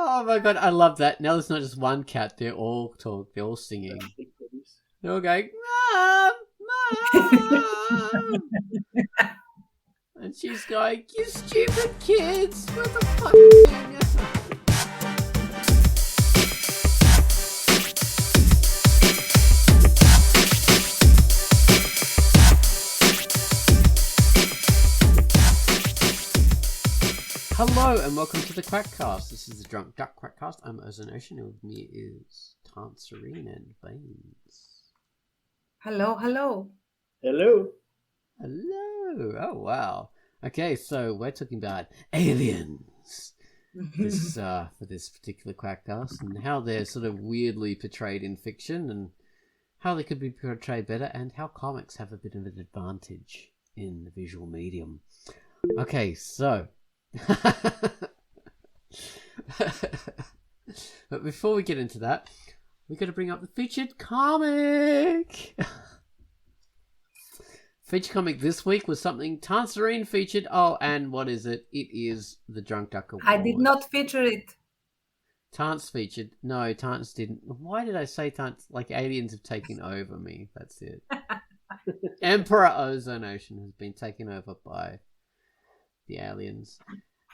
Oh my god, I love that. Now there's not just one cat, they're all singing. They're all going, Mom! Mom! And she's going, you stupid kids! What the fuck are you doing? Hello and welcome to the Quackcast. This is the Drunkduck Quackcast. I'm Ozone Ocean and with me is Tanserine and Baines. Hello. Hello. Hello. Oh wow. Okay, so we're talking about aliens for this particular Quackcast and how they're sort of weirdly portrayed in fiction and how they could be portrayed better and how comics have a bit of an advantage in the visual medium. Okay, so but before we get into that, we've got to bring up the featured comic. Featured comic this week was something Tanserine featured. Oh, and what is it? It is the Drunkduck Award. I did not feature it. Tance featured. No, Tance didn't. Why did I say Tance? Like aliens have taken over me. That's it. Emperor Ozone Ocean has been taken over by the aliens.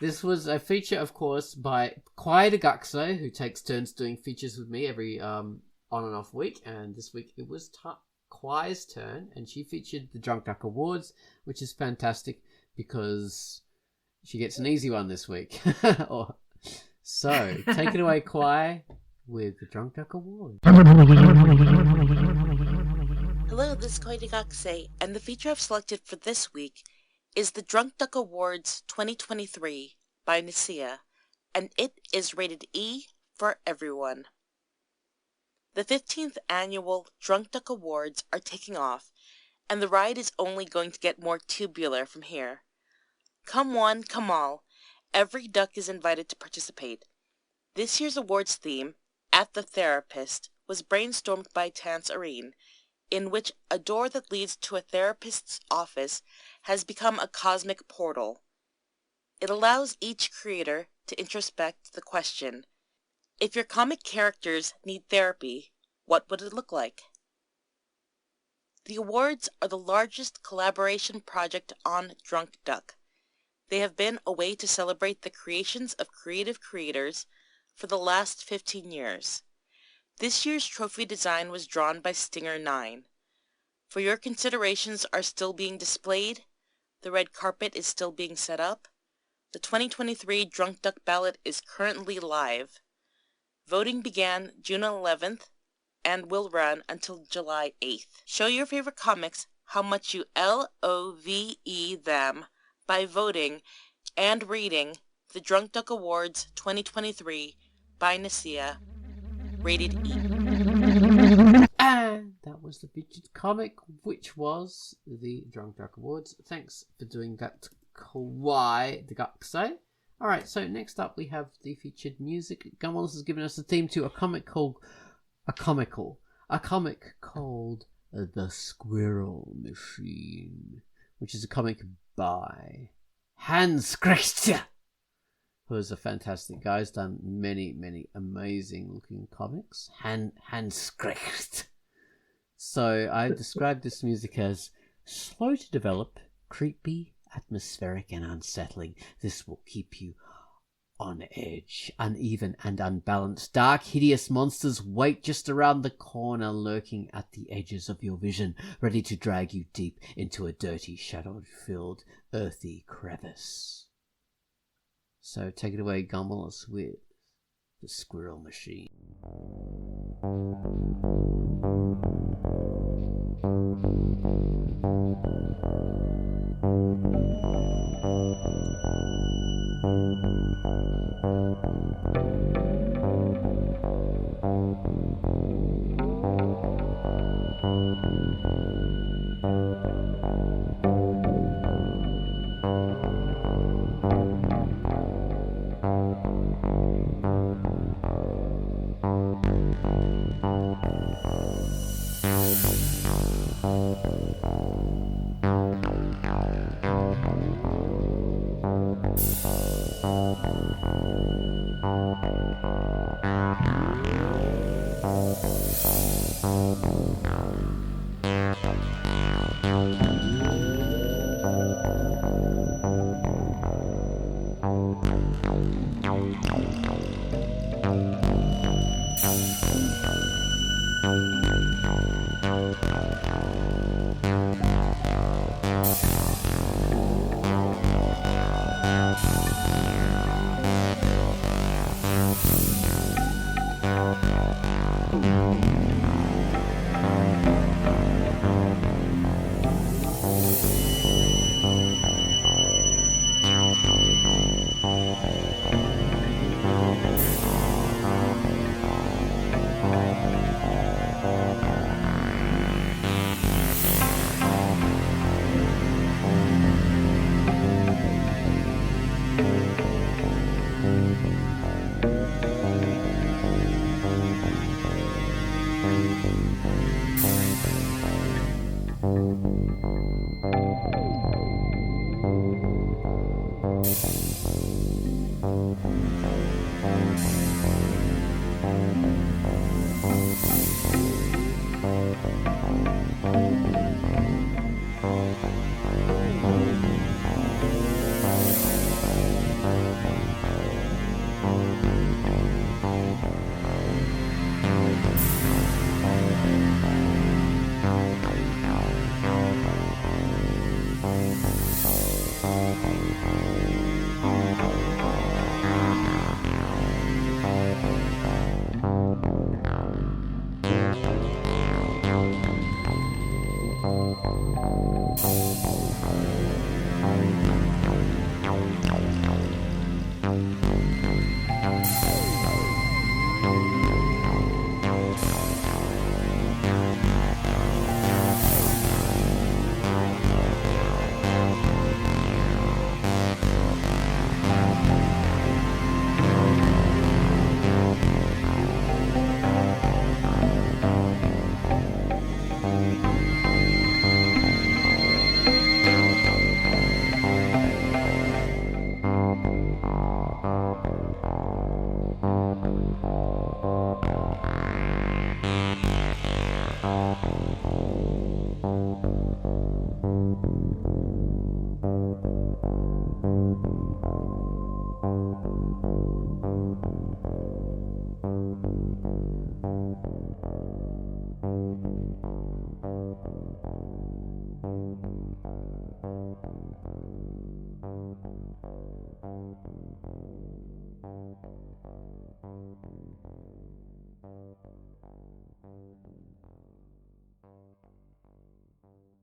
This was a feature, of course, by Quackcast, who takes turns doing features with me every on and off week. And this week it was Quai's turn, and she featured the Drunkduck Awards, which is fantastic because she gets an easy one this week. So, take it away, Quai, with the Drunkduck Awards. Hello, this is Quackcast, and the feature I've selected for this week is the Drunkduck Awards 2023 by Nicaea, and it is rated E for everyone. The 15th annual Drunkduck Awards are taking off, and the ride is only going to get more tubular from here. Come one, come all, every duck is invited to participate. This year's awards theme, At the Therapist, was brainstormed by Tanserine, in which a door that leads to a therapist's office has become a cosmic portal. It allows each creator to introspect the question, if your comic characters need therapy, what would it look like? The awards are the largest collaboration project on Drunkduck. They have been a way to celebrate the creations of creative creators for the last 15 years. This year's trophy design was drawn by Stinger9. For your considerations are still being displayed, the red carpet is still being set up, the 2023 Drunkduck ballot is currently live. Voting began June 11th and will run until July 8th. Show your favorite comics how much you LOVE them by voting and reading the Drunkduck Awards 2023 by Nicaea, rated E. And that was the featured comic, which was the Drunkduck Awards. Thanks for doing that, Quackcast. Alright, so next up we have the featured music. Gumball has given us a theme to a comic called The Squirrel Machine, which is a comic by Hans Christian, who is a fantastic guy. He's done many, many amazing looking comics. Hans Christian. So I described this music as slow to develop, creepy, atmospheric and unsettling. This will keep you on edge. Uneven and unbalanced, dark, hideous monsters wait just around the corner, lurking at the edges of your vision, ready to drag you deep into a dirty, shadow-filled, earthy crevice. So take it away, Gumball, with The Squirrel Machine.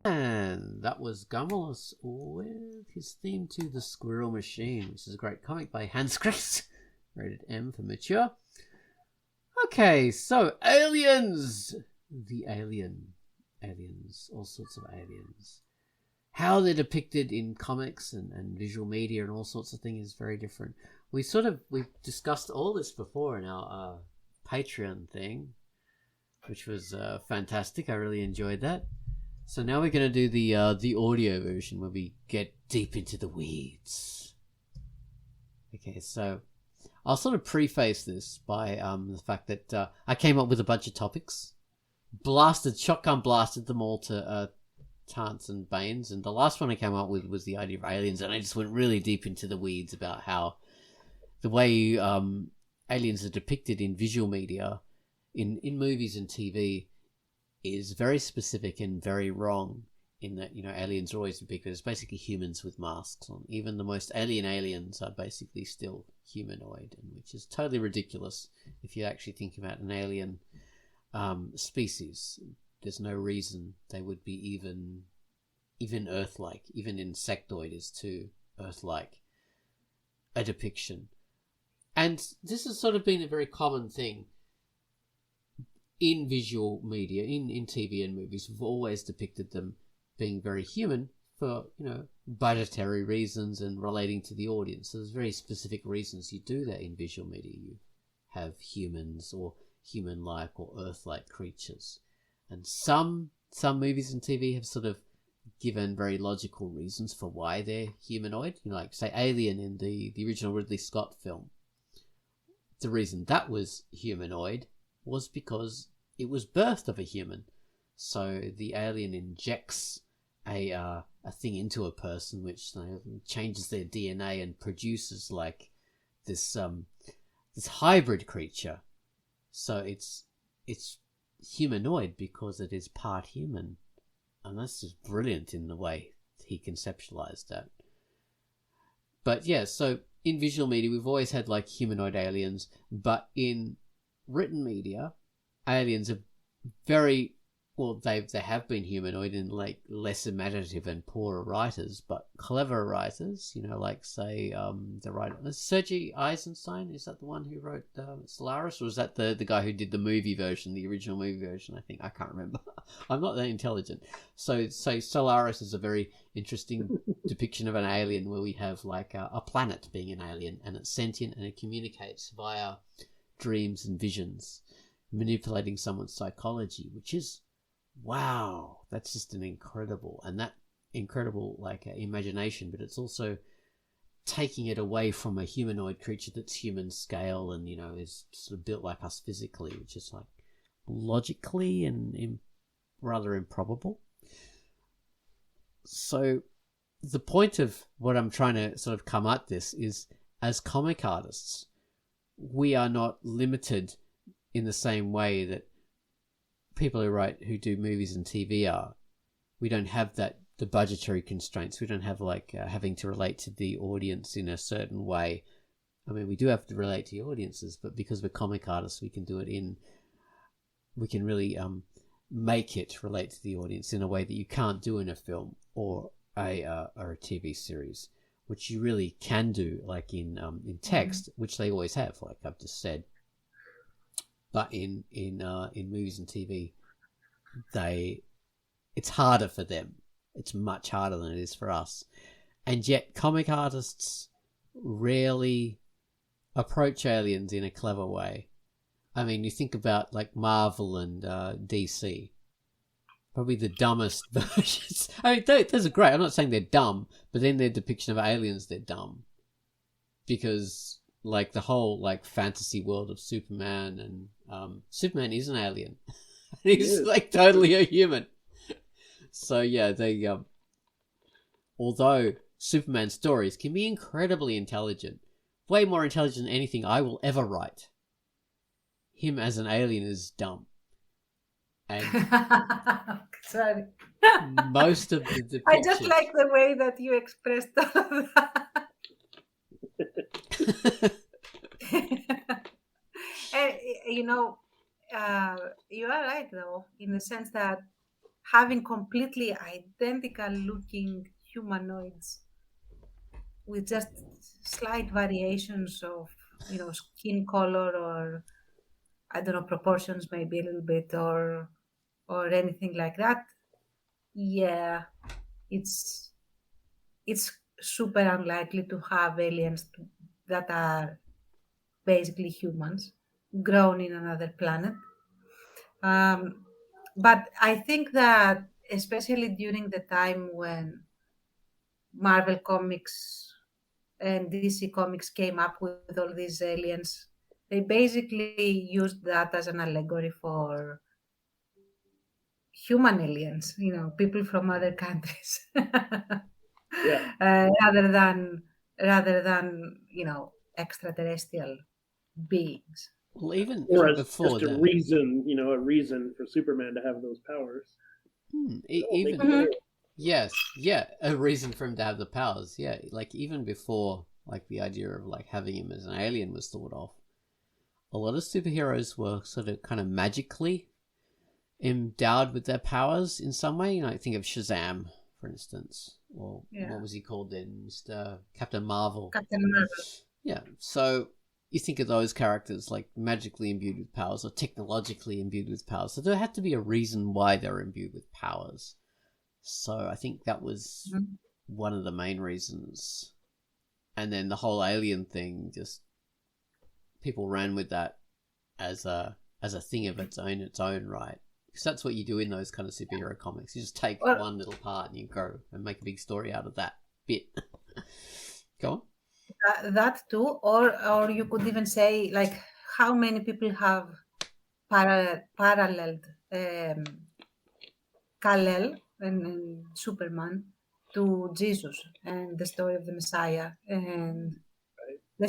And that was Gummalus with his theme to The Squirrel Machine, which is a great comic by Hans Christ, rated M for mature. Okay, so aliens! The aliens, all sorts of aliens. How they're depicted in comics and visual media and all sorts of things is very different. We've discussed all this before in our Patreon thing, which was fantastic. I really enjoyed that. So now we're going to do the audio version where we get deep into the weeds. Okay, so I'll sort of preface this by the fact that I came up with a bunch of topics, shotgun blasted them all to Tants and Banes, and the last one I came up with was the idea of aliens, and I just went really deep into the weeds about how the way aliens are depicted in visual media, in movies and TV, is very specific and very wrong, in that, aliens are always depicted as basically humans with masks on. Even the most alien aliens are basically still humanoid, and which is totally ridiculous if you actually think about an alien species. There's no reason they would be even Earth-like. Even insectoid is too Earth-like a depiction. And this has sort of been a very common thing in visual media, in TV and movies. We've always depicted them being very human for, budgetary reasons and relating to the audience. So there's very specific reasons you do that in visual media. You have humans or human-like or Earth-like creatures. And some movies and TV have sort of given very logical reasons for why they're humanoid. Like, say, Alien in the original Ridley Scott film. The reason that was humanoid was because it was birthed of a human. So the alien injects a thing into a person which changes their DNA and produces like this hybrid creature. So it's humanoid because it is part human, and that's just brilliant in the way he conceptualized that. But yeah, so in visual media we've always had like humanoid aliens, but in written media, aliens are very they have been humanoid in like less imaginative and poorer writers, but clever writers, like say the writer Sergei Eisenstein, is that the one who wrote Solaris, or is that the guy who did the movie version, the original movie version? I can't remember. I'm not that intelligent. So Solaris is a very interesting depiction of an alien where we have like a planet being an alien, and it's sentient and it communicates via dreams and visions, manipulating someone's psychology, which is wow, that's just an incredible like imagination, but it's also taking it away from a humanoid creature that's human scale and is sort of built like us physically, which is like logically and rather improbable. So the point of what I'm trying to sort of come at this is, as comic artists, we are not limited in the same way that people who do movies and TV are. We don't have the budgetary constraints. We don't have like having to relate to the audience in a certain way. I mean, we do have to relate to the audiences, but because we're comic artists, we can do it we can really make it relate to the audience in a way that you can't do in a film or a TV series, which you really can do like in text, which they always have, like I've just said. But in movies and TV, it's harder for them. It's much harder than it is for us. And yet comic artists rarely approach aliens in a clever way. I mean, you think about like Marvel and DC. Probably the dumbest versions. I mean, those are great. I'm not saying they're dumb, but then their depiction of aliens, they're dumb. Because like the whole like fantasy world of Superman, and Superman is an alien. He's like totally a human. So yeah, they although Superman stories can be incredibly intelligent, way more intelligent than anything I will ever write, him as an alien is dumb. And sorry. Most of the depictions... I just like the way that you expressed all of that. And, you are right though, in the sense that having completely identical looking humanoids with just slight variations of skin color, or I don't know, proportions maybe a little bit, or anything like that, yeah, it's super unlikely to have aliens that are basically humans grown in another planet. But I think that especially during the time when Marvel Comics and DC Comics came up with all these aliens, they basically used that as an allegory for human aliens, people from other countries. Yeah. Rather than extraterrestrial beings. Well, even Or as before just that, a reason for Superman to have those powers. Yes, yeah, a reason for him to have the powers. Yeah, like even before, like the idea of like having him as an alien was thought of, a lot of superheroes were sort of kind of magically endowed with their powers in some way. Think of Shazam, for instance, or what was he called then, Mr. Captain Marvel? Captain Marvel. Yeah, so you think of those characters like magically imbued with powers or technologically imbued with powers. So there had to be a reason why they're imbued with powers. So I think that was one of the main reasons. And then the whole alien thing, just people ran with that as a thing of its own right. Because that's what you do in those kind of superhero comics. You just take one little part and you go and make a big story out of that bit. Go on. That too, or you could even say, like, how many people have paralleled Kal-El and Superman to Jesus and the story of the Messiah and the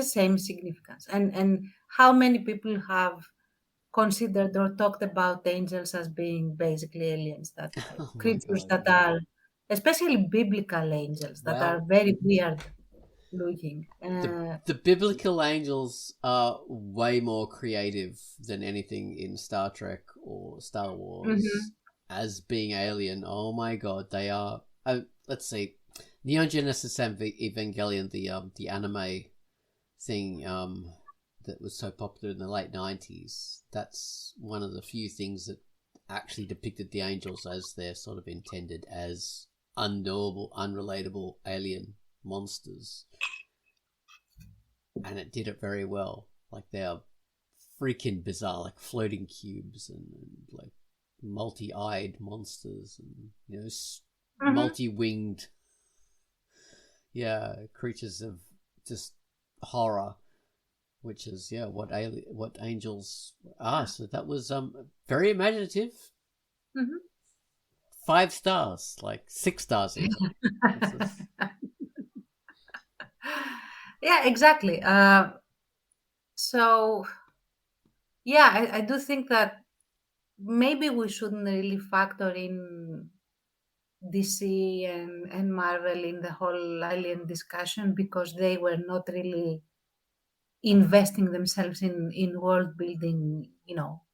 same significance, and how many people have considered or talked about angels as being basically aliens, that Oh my creatures god. that are, especially biblical angels, that are Well, very weird looking. the biblical angels are way more creative than anything in Star Trek or Star Wars Mhm. as being alien. Oh my god, they are. Let's see, Neon Genesis Evangelion, the anime thing that was so popular in the late 90s. That's one of the few things that actually depicted the angels as they're sort of intended as unknowable, unrelatable alien monsters, and it did it very well. Like they are freaking bizarre, like floating cubes and like multi-eyed monsters and Mhm. multi-winged, creatures of just horror, which is what angels are. So that was very imaginative. Mhm. 5 stars, like 6 stars even. This is... Yeah, exactly. So yeah, I do think that maybe we shouldn't really factor in DC and Marvel in the whole alien discussion, because they were not really investing themselves in world building,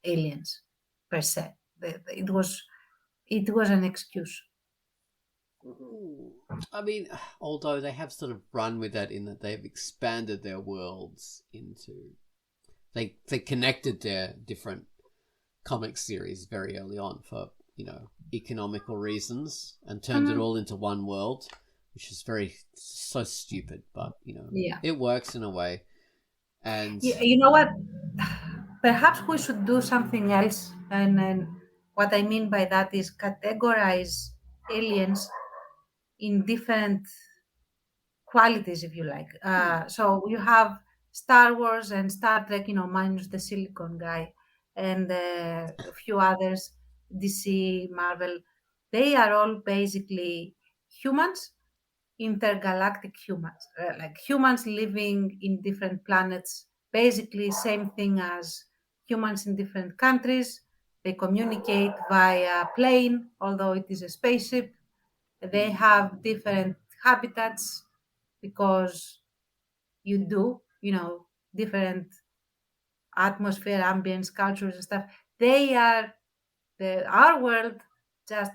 aliens per se. It was an excuse. I mean, although they have sort of run with that in that they've expanded their worlds into, they connected their different comic series very early on for economical reasons and turned it Mhm. all into one world, which is so stupid, but Yeah. it works in a way. And You know what? Perhaps we should do something else. And what I mean by that is categorize aliens in different qualities, if you like. So you have Star Wars and Star Trek, minus the Silicon guy, and a few others, DC, Marvel. They are all basically humans, intergalactic humans, like humans living in different planets, basically same thing as humans in different countries. They communicate via plane, although it is a spaceship. They have different habitats because different atmosphere, ambience, cultures and stuff. They are our world just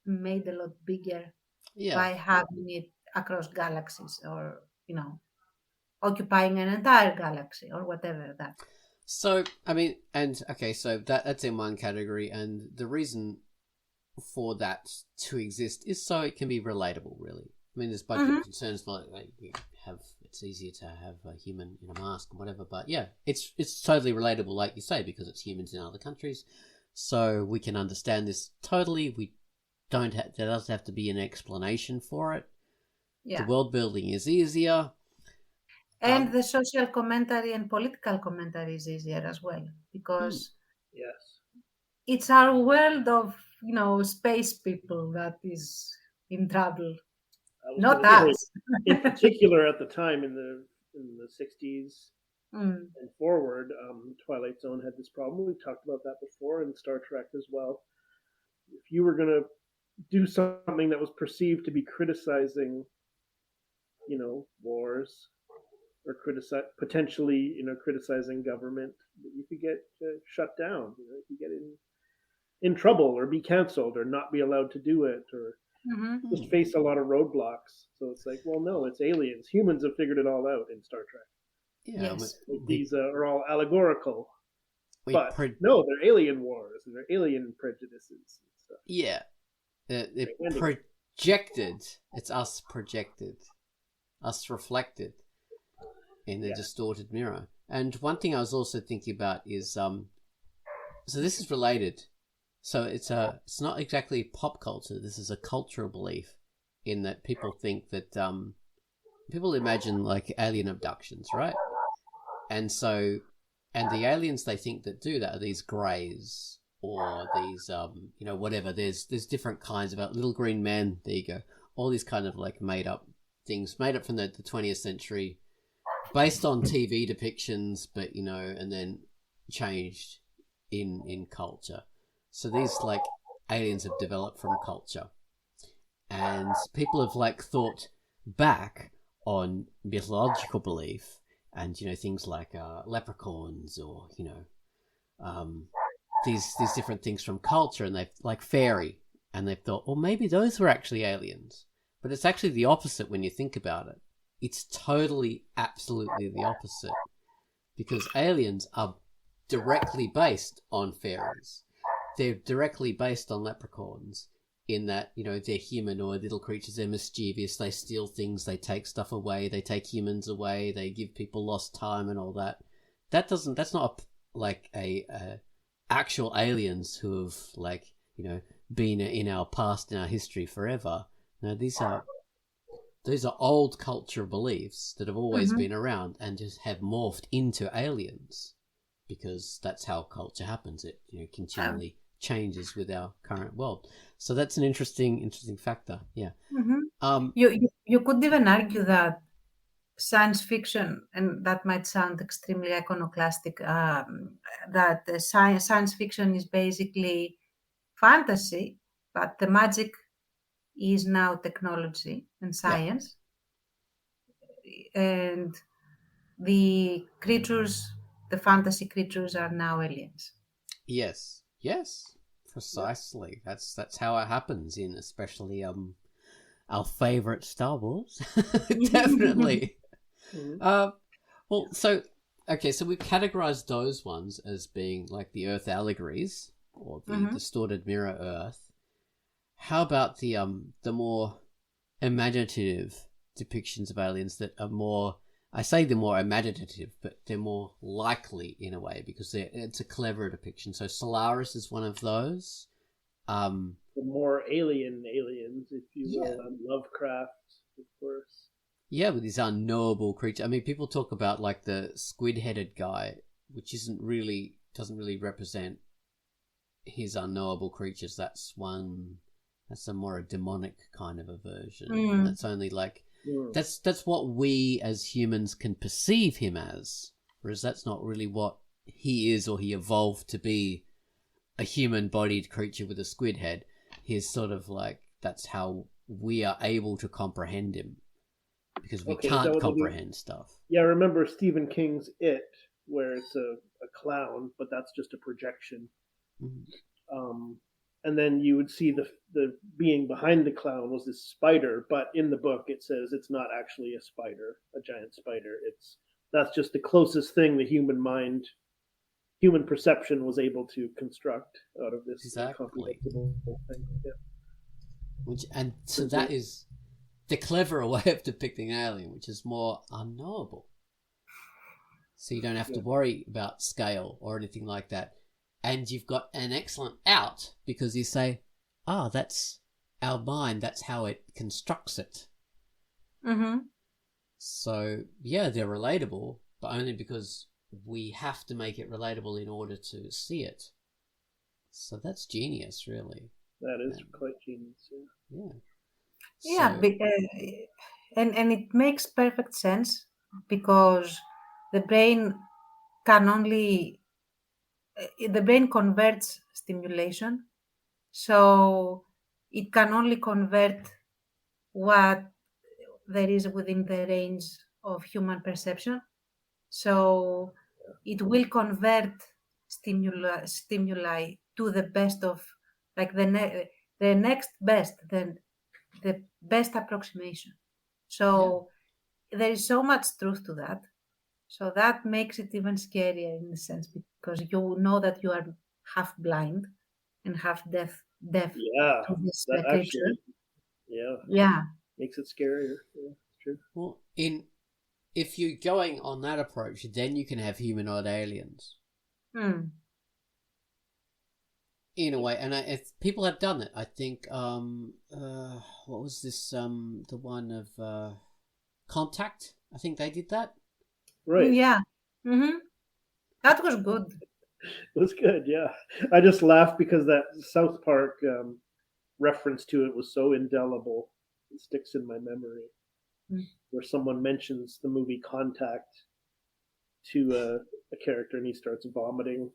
made a lot bigger yeah, by having it across galaxies, or occupying an entire galaxy or whatever that. so I mean, and okay, so that's in one category, and the reason for that to exist is so it can be relatable, really. I mean, there's budget Hmm. concerns, like you have, it's easier to have a human in a mask and whatever, but yeah, it's totally relatable, like you say, because it's humans in other countries, so we can understand this totally. We don't have, there doesn't have to be an explanation for it. The Yeah. world building is easier. And the social commentary and political commentary is easier as well, Mm, because Yes. it's our world of, space people that is in trouble, I was not going to say, us. in particular, at the time in the 60s Mm. and forward, Twilight Zone had this problem. We've talked about that before in Star Trek as well. If you were going to do something that was perceived to be criticizing, wars or potentially, criticizing government, you could get shut down. You could get in trouble or be canceled or not be allowed to do it or Hmm. just mm. face a lot of roadblocks. So it's like, well, no, it's aliens. Humans have figured it all out in Star Trek. Yeah, Yes. Like, we these are all allegorical, we but pro- no, they're alien wars and they're alien prejudices and stuff. yeah, it Ending. projected. It's us projected, us reflected in a Yeah. distorted mirror. And one thing I was also thinking about is so this is related. So it's not exactly pop culture. This is a cultural belief in that people think that people imagine like alien abductions, right? And so and the aliens they think that do that are these greys, or these whatever. There's different kinds of little green men. There you go. All these kind of like made up things, made up from the 20th century, based on TV depictions, but and then changed in culture. So these like aliens have developed from culture, and people have like thought back on mythological belief and things like leprechauns or these different things from culture, and they've like fairy, and they've thought, well, maybe those were actually aliens. But it's actually the opposite when you think about it. It's totally, absolutely the opposite, because aliens are directly based on fairies. They're directly based on leprechauns in that, they're humanoid little creatures. They're mischievous. They steal things. They take stuff away. They take humans away. They give people lost time and all that. That's not a actual aliens who have been in our past, in our history forever. No, these are old cultural beliefs that have always been around and just have morphed into aliens, because that's how culture happens. It continually changes with our current world. So that's an interesting factor. Yeah. You could even argue that science fiction, and that might sound extremely iconoclastic, that science fiction is basically fantasy, but the magic is now technology and science. And the creatures, the fantasy creatures, are now aliens. Yes, precisely. That's how it happens in especially our favorite Star Wars. Definitely. Well, so we've categorized those ones as being like the Earth allegories, or the distorted mirror Earth. How about the more imaginative depictions of aliens that are more, I say they're more imaginative, but they're more likely in a way, because it's a clever depiction. So Solaris is one of those. The more aliens, if you will, Lovecraft, of course. Yeah, with his unknowable creature. I mean, people talk about like the squid-headed guy, which doesn't really represent his unknowable creatures. That's a more demonic kind of a version. That's only like that's what we as humans can perceive him as, whereas that's not really what he is, or he evolved to be a human-bodied creature with a squid head. He's sort of like, that's how we are able to comprehend him, because we can't comprehend stuff. Yeah, I remember Stephen King's It, where it's a clown, but that's just a projection. And then you would see the being behind the clown was this spider, but in the book it says it's not actually a spider, a giant spider. That's just the closest thing the human perception was able to construct out of this incomprehensible thing. Yeah. So that is the cleverer way of depicting an alien, which is more unknowable. So you don't have to worry about scale or anything like that. And you've got an excellent out, because you say, that's our mind, that's how it constructs it. So, they're relatable, but only because we have to make it relatable in order to see it. So that's genius, really. That is quite genius, And it makes perfect sense, because the brain converts stimulation, so it can only convert what there is within the range of human perception. So it will convert stimuli to the best of, like the next best, then the best approximation. So there is so much truth to that. So that makes it even scarier in a sense, because you know that you are half blind and half deaf to this creature. Makes it scarier. Yeah, it's true. Well, if you're going on that approach, then you can have humanoid aliens. In a way, and if people have done it, I think. What was this? The one of Contact. I think they did that. Right. Yeah. That was good. It was good, yeah. I just laughed because that South Park reference to it was so indelible. It sticks in my memory. Mm. Where someone mentions the movie Contact to a character and he starts vomiting.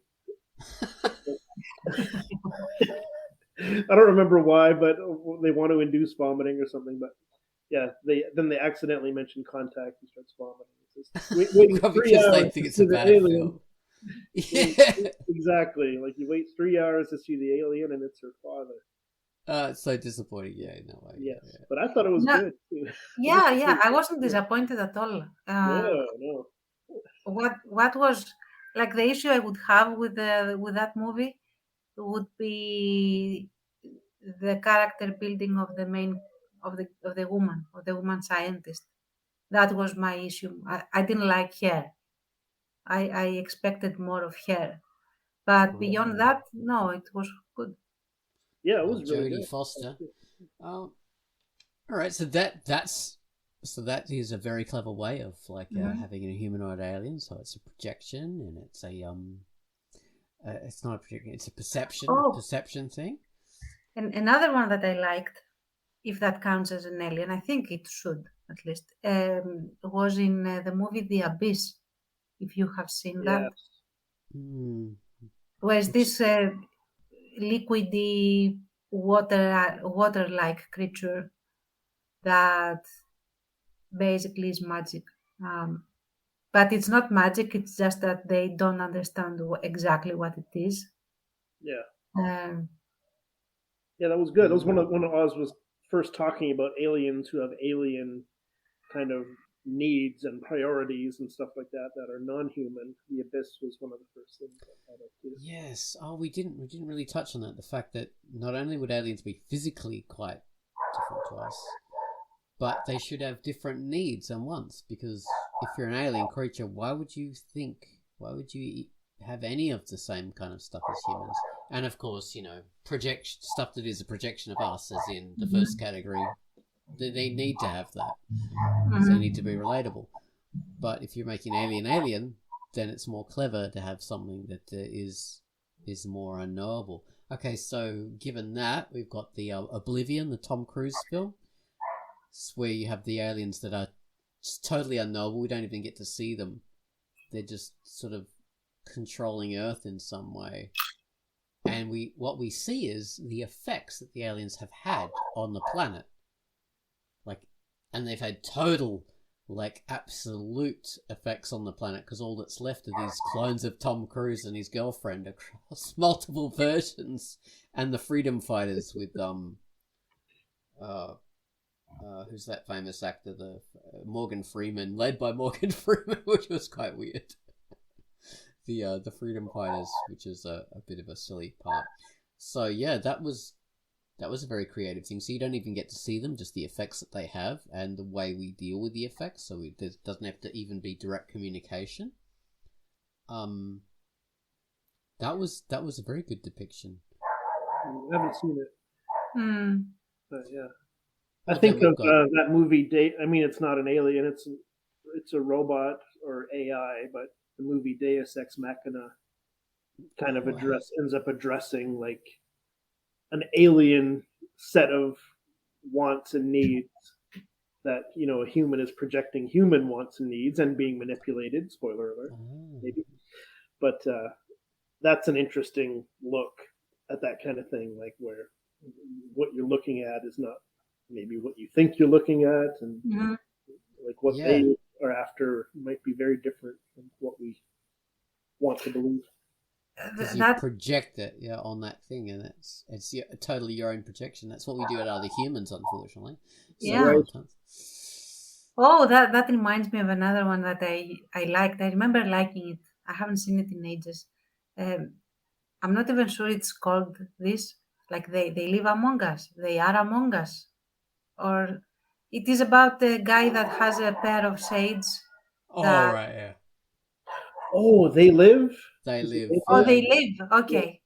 I don't remember why, but they want to induce vomiting or something. But yeah, they accidentally mention Contact and starts vomiting. It's just, waiting Probably 3 because they hours think to it's see a the bad alien. film. Yeah. Exactly. Like you wait 3 hours to see the alien and it's her father. It's so disappointing. Yeah, in that way. Yes, Yeah. but I thought it was No, good too. yeah, I wasn't disappointed at all. No. What was like the issue I would have with that movie would be the character building of the main of the woman scientist. That was my issue. I didn't like her. I expected more of her. But beyond that, no, it was good. Yeah, it was really Jodie good. Foster. All right, so that is a very clever way of like having a humanoid alien. So it's a projection, and it's it's not a projection; it's a perception thing. And another one that I liked, if that counts as an alien, I think it should at least, was in the movie The Abyss. If you have seen that, where's this liquidy water-like creature that basically is magic. But it's not magic, it's just that they don't understand exactly what it is. Yeah. Um, Yeah, that was good. That was when Oz was first talking about aliens who have alien kind of needs and priorities and stuff like that that are non-human. The Abyss was one of the first things I thought of too. Yes. Oh, we didn't really touch on that. The fact that not only would aliens be physically quite different to us, but they should have different needs and wants. Because if you're an alien creature, why would you have any of the same kind of stuff as humans? And of course, project stuff that is a projection of us, as in the first category. They need to have that. So they need to be relatable. But if you're making alien, then it's more clever to have something that is more unknowable. Okay, so given that, we've got the Oblivion, the Tom Cruise film. It's where you have the aliens that are just totally unknowable. We don't even get to see them. They're just sort of controlling Earth in some way. And what we see is the effects that the aliens have had on the planet. And they've had total, absolute effects on the planet, because all that's left are these clones of Tom Cruise and his girlfriend across multiple versions, and the freedom fighters with who's that famous actor, the Morgan Freeman, led by Morgan Freeman, which was quite weird. The freedom fighters, which is a bit of a silly part. So yeah, that was a very creative thing. So you don't even get to see them, just the effects that they have and the way we deal with the effects. So there doesn't have to even be direct communication. That was a very good depiction. I haven't seen it. But yeah. I Well, think then of we've got- that movie it's not an alien, it's a robot or AI, but the movie Deus Ex Machina kind of ends up addressing like an alien set of wants and needs that a human is projecting human wants and needs and being manipulated. Spoiler alert, maybe. But that's an interesting look at that kind of thing, like where what you're looking at is not maybe what you think you're looking at, and like what they are after might be very different from what we want to believe. Because you project it, on that thing, and it's totally your own projection. That's what we do at other humans, unfortunately. Oh, that reminds me of another one that I liked. I remember liking it. I haven't seen it in ages. I'm not even sure it's called this. Like they live among us. They are among us. Or it is about a guy that has a pair of shades. Right, yeah. Oh, they live? They live. They live. Okay.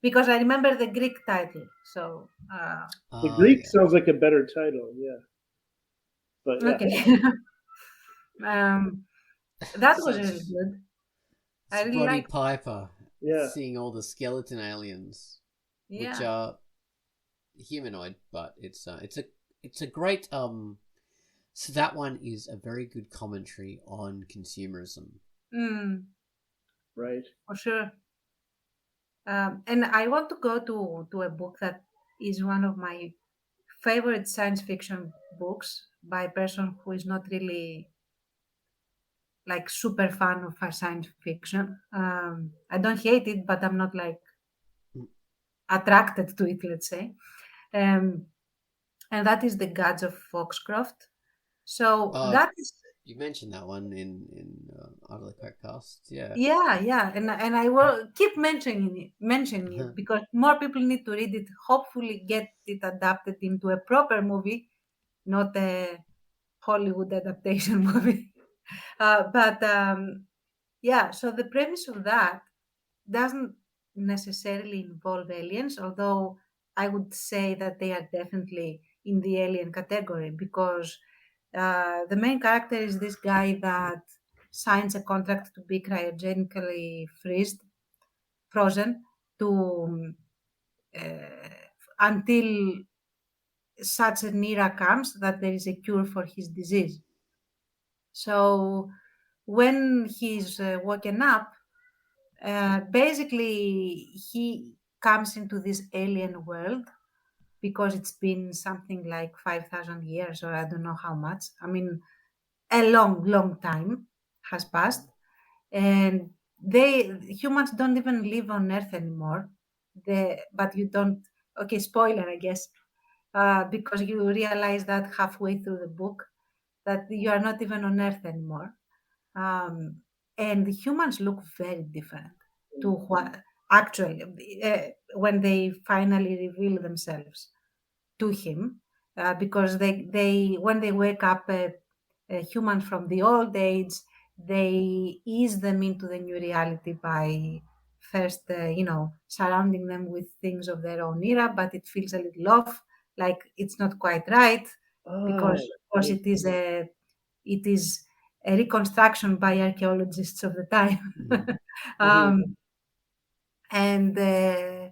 Because I remember the Greek title. So the Greek sounds like a better title, yeah. But yeah. Okay. That was really good. I really Roddy liked Piper Yeah. seeing all the skeleton aliens, which Yeah. are humanoid, but it's a great So that one is a very good commentary on consumerism. Right. For sure. And I want to go to a book that is one of my favorite science fiction books by a person who is not really like super fan of our science fiction. I don't hate it, but I'm not like attracted to it, let's say. Um, and that is The Gods of Foxcroft. So Uh, that is, you mentioned that one in Out of the Quackcast, yeah. yeah, and I will keep mentioning it because more people need to read it. Hopefully, get it adapted into a proper movie, not a Hollywood adaptation movie. But yeah, so the premise of that doesn't necessarily involve aliens, although I would say that they are definitely in the alien category because the main character is this guy that signs a contract to be cryogenically frozen to until such an era comes that there is a cure for his disease. So when he's woken up, basically he comes into this alien world because it's been something like 5,000 years or I don't know how much. I mean, a long time has passed, and humans don't even live on Earth anymore. But you don't. Okay, spoiler, I guess, because you realize that halfway through the book that you are not even on Earth anymore, um, and the humans look very different to what actually when they finally reveal themselves to him because they when they wake up humans from the old age, they ease them into the new reality by first surrounding them with things of their own era, but it feels a little off, like it's not quite right because Oh, of course right. it is a reconstruction by archaeologists of the time. Mhm. And they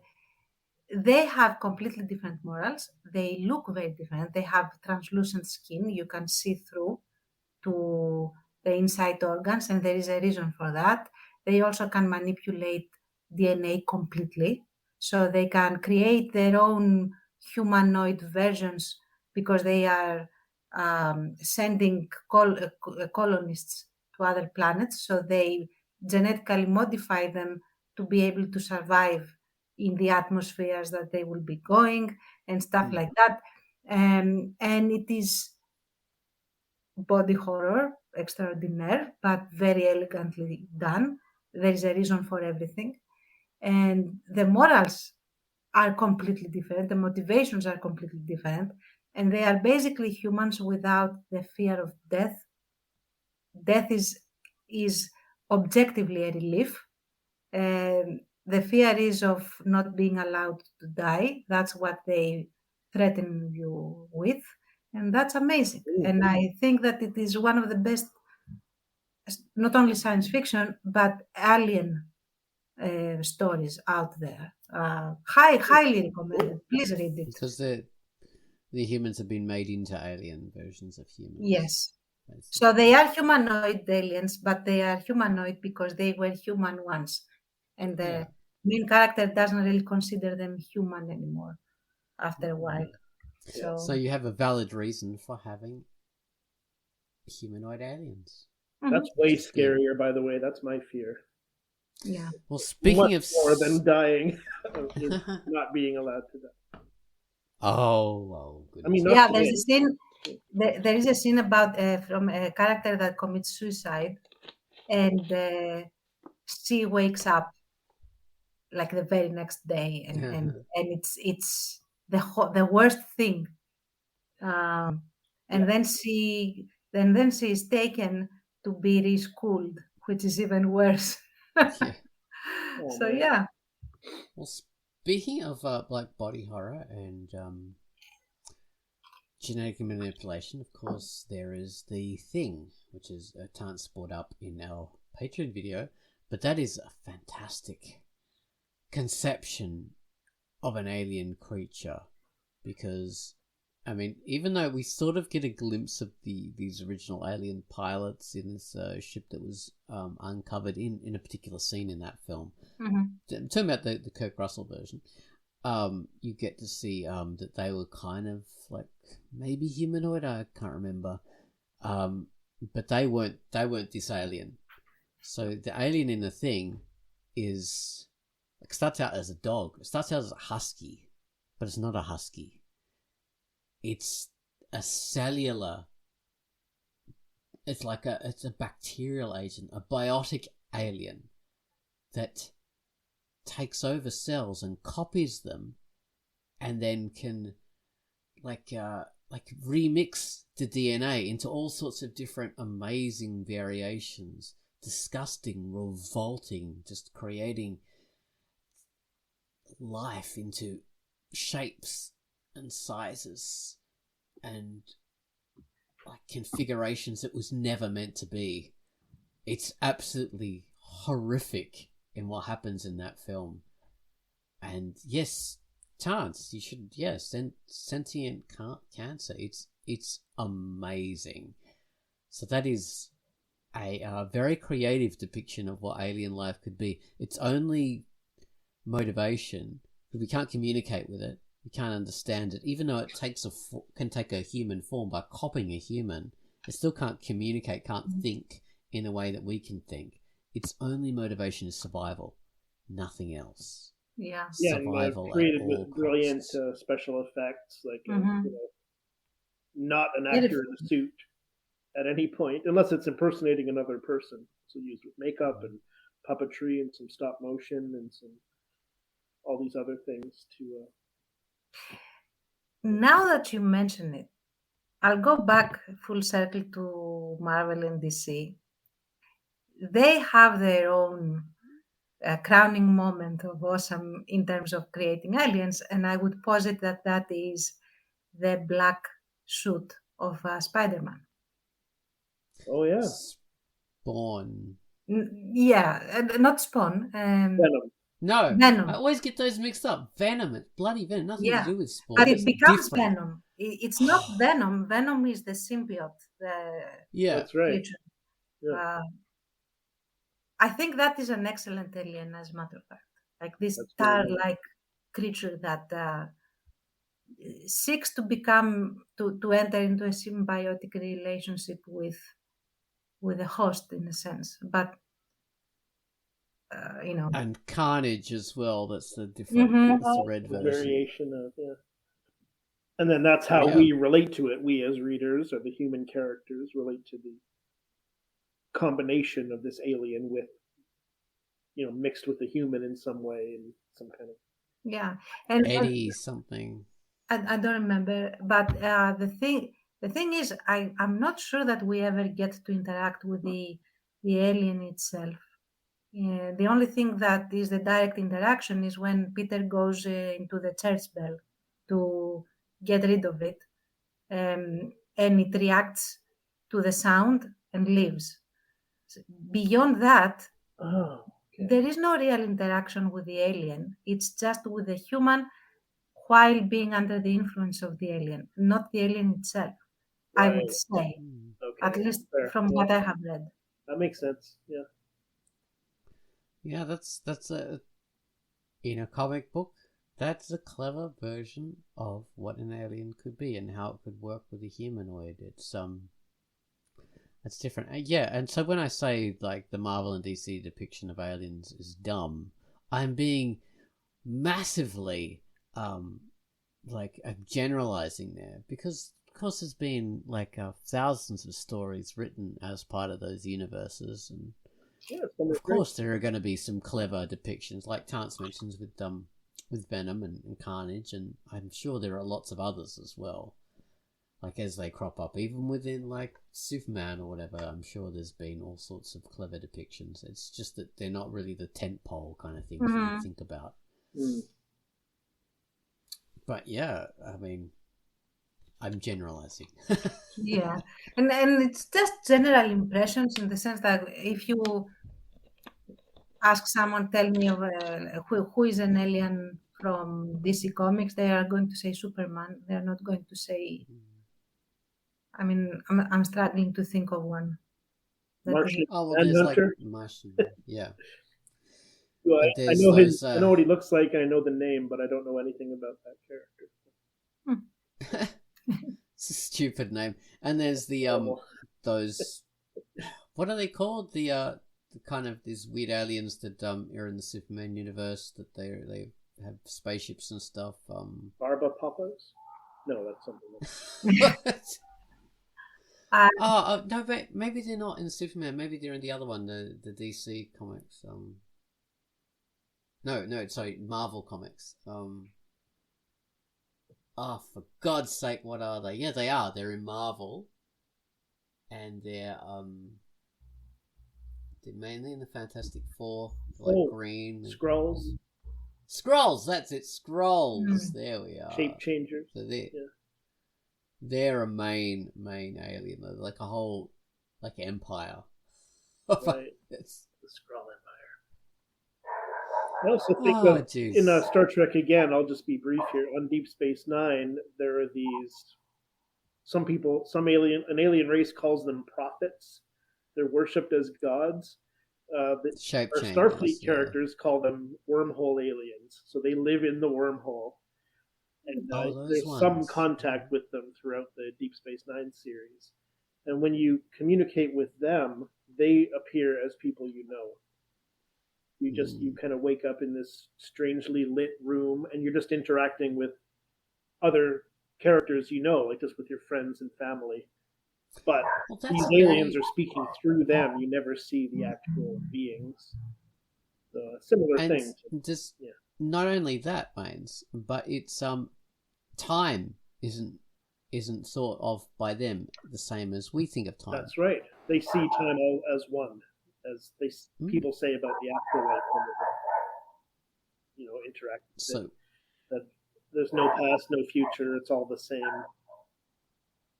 have completely different morals. They look very different. They have translucent skin. You can see through to the inside organs, and there is a reason for that. They also can manipulate DNA completely. So they can create their own humanoid versions because they are sending colonists to other planets. So they genetically modify them to be able to survive in the atmospheres that they will be going and stuff like that. And it is body horror extraordinaire, but very elegantly done. There is a reason for everything. And the morals are completely different, the motivations are completely different, and they are basically humans without the fear of death. Death is objectively a relief. The fear is of not being allowed to die. That's what they threaten you with. And that's amazing. And I think that it is one of the best, not only science fiction, but alien stories out there. Highly recommended. Please read it. Because the humans have been made into alien versions of humans. Yes. Basically. So they are humanoid aliens, but they are humanoid because they were human once. And the main character doesn't really consider them human anymore after a while. So you have a valid reason for having humanoid aliens. That's way scarier, by the way. That's my fear. Yeah. Well, speaking Much of more than dying, is not being allowed to die. oh, goodness. I mean, Yeah, not there's today. a scene. There is a scene about from a character that commits suicide, and she wakes up like the very next day, and it's the worst thing. And then she is taken to be reschooled, which is even worse. Yeah. Oh, So man. yeah, Well, speaking of like body horror and genetic manipulation, of course, there is the Thing, which is Tant brought up in our Patreon video, but that is a fantastic conception of an alien creature, because I mean, even though we sort of get a glimpse of these original alien pilots in this ship that was uncovered in a particular scene in that film. I'm talking about the Kirk Russell version. You get to see that they were kind of like maybe humanoid. I can't remember. But they weren't this alien. So the alien in the thing is like starts out as a dog. It starts out as a husky, but it's not a husky. It's a cellular. It's a bacterial agent, a biotic alien that takes over cells and copies them, and then can like remix the DNA into all sorts of different amazing variations, disgusting, revolting, just creating life into shapes and sizes and like configurations it was never meant to be. It's absolutely horrific in what happens in that film. And yes, Chance, you should, sentient cancer. It's amazing. So that is a very creative depiction of what alien life could be. Its only motivation, because we can't communicate with it, we can't understand it, even though it can take a human form by copying a human, it still can't communicate, can't think in the way that we can think. Its only motivation is survival, nothing else. Yeah. Survival created with brilliant special effects, like not an actor in a suit at any point, unless it's impersonating another person. So used with makeup and puppetry and some stop motion and some all these other things to. Now that you mention it, I'll go back full circle to Marvel and DC. They have their own crowning moment of awesome in terms of creating aliens, and I would posit that is the black suit of Spider-Man. Oh yeah, Spawn. Not Spawn. Venom. No, Venom. I always get those mixed up. Venom, it's bloody Venom, nothing to do with Spawn. But it becomes Venom. It's not Venom. Venom is the symbiote. That's right. Creature. Yeah. I think that is an excellent alien, as a matter of fact. Like this star-like creature that seeks to enter into a symbiotic relationship with the host, in a sense. But and Carnage as well. That's the different. That's the red version. Variation of And then that's how we relate to it. We as readers, or the human characters, relate to the combination of this alien with, mixed with the human in some way, in some kind of and Eddie something. I don't remember, but the thing is, I'm not sure that we ever get to interact with the alien itself. The only thing that is the direct interaction is when Peter goes into the church bell to get rid of it, and it reacts to the sound and leaves. Beyond that, there is no real interaction with the alien. It's just with the human while being under the influence of the alien, not the alien itself, I would say. At least from what I have read. That makes sense, Yeah, that's in a comic book, that's a clever version of what an alien could be and how it could work with a humanoid. It's different. And so when I say like the Marvel and DC depiction of aliens is dumb, I'm being massively generalizing there, because of course there's been thousands of stories written as part of those universes, and of course there are going to be some clever depictions, like Tance mentions with Venom and Carnage, and I'm sure there are lots of others as well, like as they crop up, even within like Superman or whatever. I'm sure there's been all sorts of clever depictions. It's just that they're not really the tentpole kind of things that you think about. But yeah, I mean, I'm generalizing. And it's just general impressions, in the sense that ask someone, tell me of who is an alien from DC Comics, they are going to say Superman. They are not going to say. I mean, I'm struggling to think of one. Martian Oh well, there's like Manhunter. Martian. Yeah. Well, I There's know those, I know what he looks like. I know the name, but I don't know anything about that character. It's a stupid name. And there's the those what are they called? The kind of these weird aliens that are in the Superman universe that they have spaceships and stuff. Barba Papas? No, that's something else. No, maybe they're not in Superman. Maybe they're in the other one, the DC comics. No, sorry, Marvel comics. For God's sake, what are they? Yeah, they are. They're in Marvel, and they're mainly in the Fantastic Four, like green. Skrulls. Skrulls, that's it. Skrulls. There we are. Shape changers. So they're a main alien, like a whole empire. Right. It's the Skrull Empire. I also think in Star Trek again. I'll just be brief here. On Deep Space Nine, there are these. An alien race calls them prophets. They're worshipped as gods. Our Starfleet characters call them wormhole aliens. So they live in the wormhole. And there's some contact with them throughout the Deep Space Nine series. And when you communicate with them, they appear as people you know. You kind of wake up in this strangely lit room, and you're just interacting with other characters you know, like just with your friends and family. But these aliens are speaking through them. You never see the actual beings. So a similar thing. Not only that, Baines, but it's time isn't thought of by them the same as we think of time. That's right. They see time all as one, as people say about the afterlife when they interact with it. That there's no past, no future. It's all the same.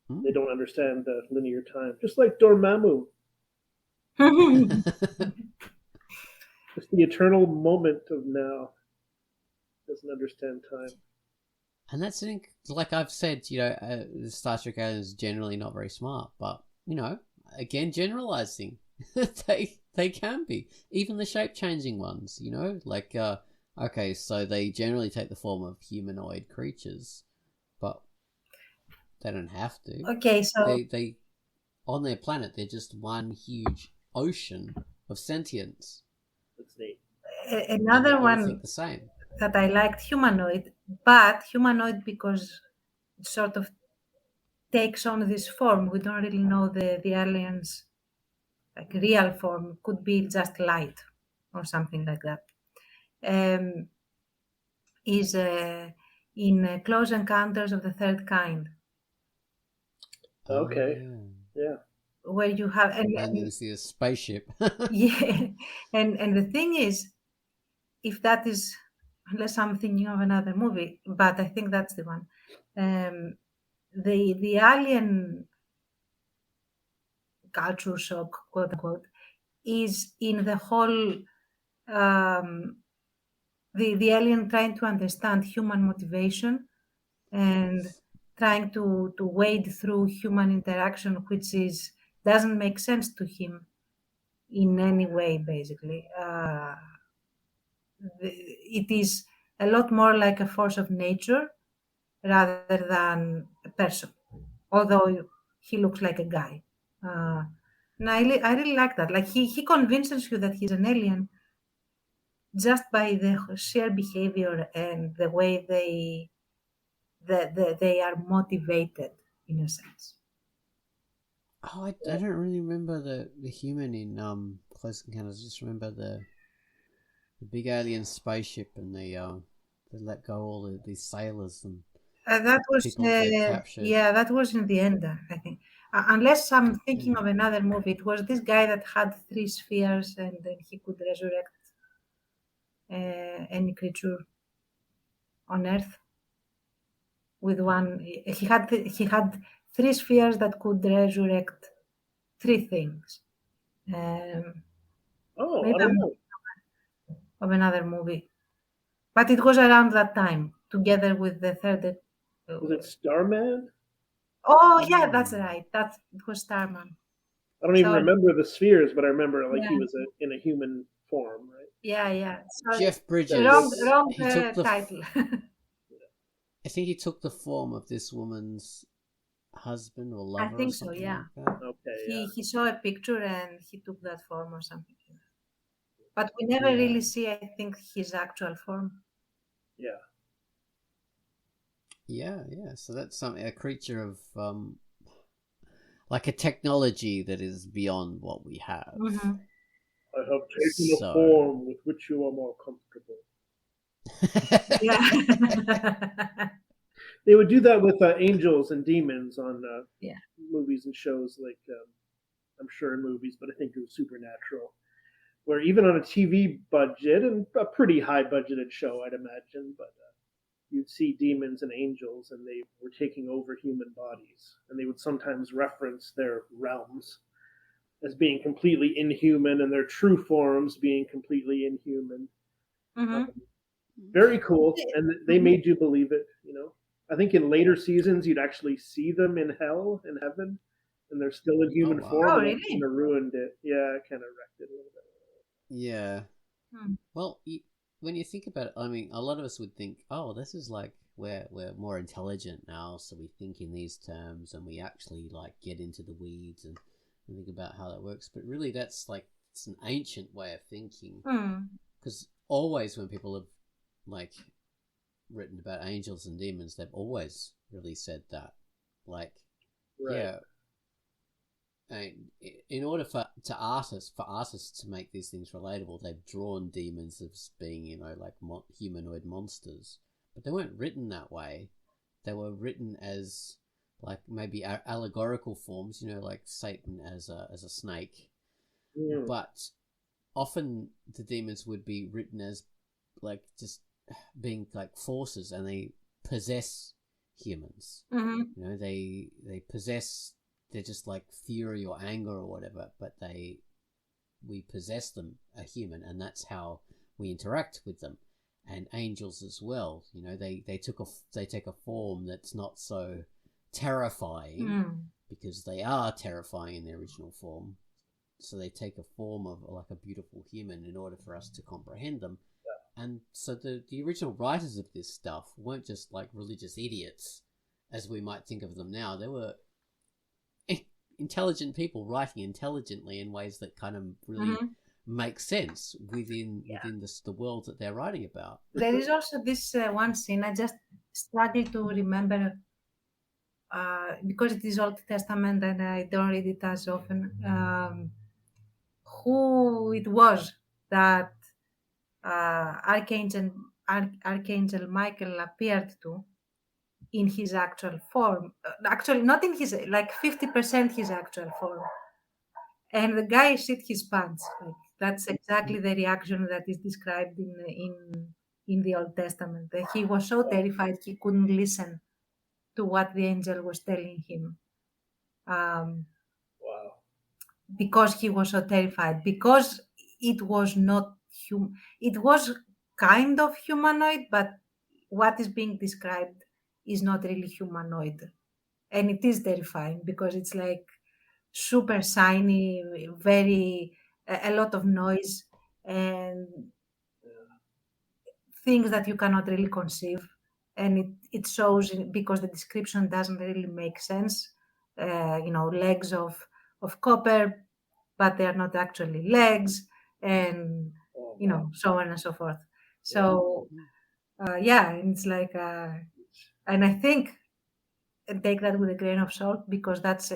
They don't understand linear time, just like Dormammu. Just the eternal moment of now. Doesn't understand time. And that's like I've said, the Star Trek aliens is generally not very smart, but again, generalizing, they can be. Even the shape changing ones, like okay, so they generally take the form of humanoid creatures, but they don't have to. Okay, so they on their planet, they're just one huge ocean of sentience. That's neat. Another one think the same. That I liked, humanoid, but humanoid because it sort of takes on this form. We don't really know the aliens, like real form. Could be just light or something like that. Is in Close Encounters of the Third Kind. Okay. Yeah. Where you have and you see a spaceship. Yeah, and the thing is, if that is, unless I'm thinking of another movie, but I think that's the one. The alien culture shock, quote unquote, is in the whole the alien trying to understand human motivation and trying to wade through human interaction, which doesn't make sense to him in any way, basically. It is a lot more like a force of nature rather than a person, although he looks like a guy. And I really like that. Like he convinces you that he's an alien just by the sheer behavior and the way they are motivated, in a sense. Oh, I don't really remember the human in Close Encounters. I just remember the big alien spaceship, and they let go all these sailors and that was people they captured. Yeah, that was in the end, I think. Unless I'm thinking of another movie, it was this guy that had 3 spheres and then he could resurrect any creature on Earth with one. He had 3 spheres that could resurrect 3 things. I don't know. of another movie, but it was around that time, together with the third. Was it Starman? Oh yeah, that's right. It was Starman. I don't even Sorry. remember the spheres, but I remember like he Yeah. was in a human form, right? Yeah. Sorry. Jeff Bridges. Wrong he took the. title. I think he took the form of this woman's husband or I lover or think so. something Yeah. like that. Okay, He saw a picture and he took that form or something. But we never Yeah. really see, I think, his actual form. yeah. Yeah. So that's a creature of like a technology that is beyond what we have. Mm-hmm. I have taken So- a form with which you are more comfortable. Yeah. They would do that with angels and demons on Yeah. movies and shows, like I'm sure in movies, but I think it was Supernatural, where even on a TV budget and a pretty high budgeted show, I'd imagine, but you'd see demons and angels, and they were taking over human bodies, and they would sometimes reference their realms as being completely inhuman and their true forms being completely inhuman. Mm-hmm. Very cool, and they made you believe it. I think in later seasons you'd actually see them in hell, in heaven, and they're still in human wow. form. Oh, and it really? kind of ruined it. Yeah, it kind of wrecked it a little bit. Yeah. Hmm. Well, when you think about it, I mean, a lot of us would think, oh, this is like we're more intelligent now, so we think in these terms, and we actually like get into the weeds and think about how that works. But really, it's an ancient way of thinking, because always when people have like written about angels and demons, they've always really said that, like, Right. yeah. And in order for artists to make these things relatable, they've drawn demons as being, like humanoid monsters, but they weren't written that way. They were written as like maybe allegorical forms, like Satan as a snake. Mm. But often the demons would be written as like just being like forces, and they possess humans. Mm-hmm. They possess. They're just like fury or anger or whatever, but we possess them, a human, and that's how we interact with them. And angels as well, they take a form that's not so terrifying, because they are terrifying in their original form. So they take a form of like a beautiful human in order for us to comprehend them. Yeah. And so the original writers of this stuff weren't just like religious idiots, as we might think of them now. They were intelligent people writing intelligently in ways that kind of really make sense within the world that they're writing about. There is also this one scene I just struggle to remember because it is Old Testament and I don't read it as often. Who it was that Archangel Michael appeared to in his actual form. Actually, not in his, like 50% his actual form. And the guy shit his pants. Like, that's exactly the reaction that is described in the Old Testament. That he was so terrified he couldn't listen to what the angel was telling him. Wow. Because he was so terrified. Because it was not human. It was kind of humanoid, but what is being described is not really humanoid. And it is terrifying because it's like super shiny, a lot of noise and things that you cannot really conceive. And it shows because the description doesn't really make sense. Legs of copper, but they are not actually legs, and so on and so forth. So and it's like, and I think, and take that with a grain of salt because that's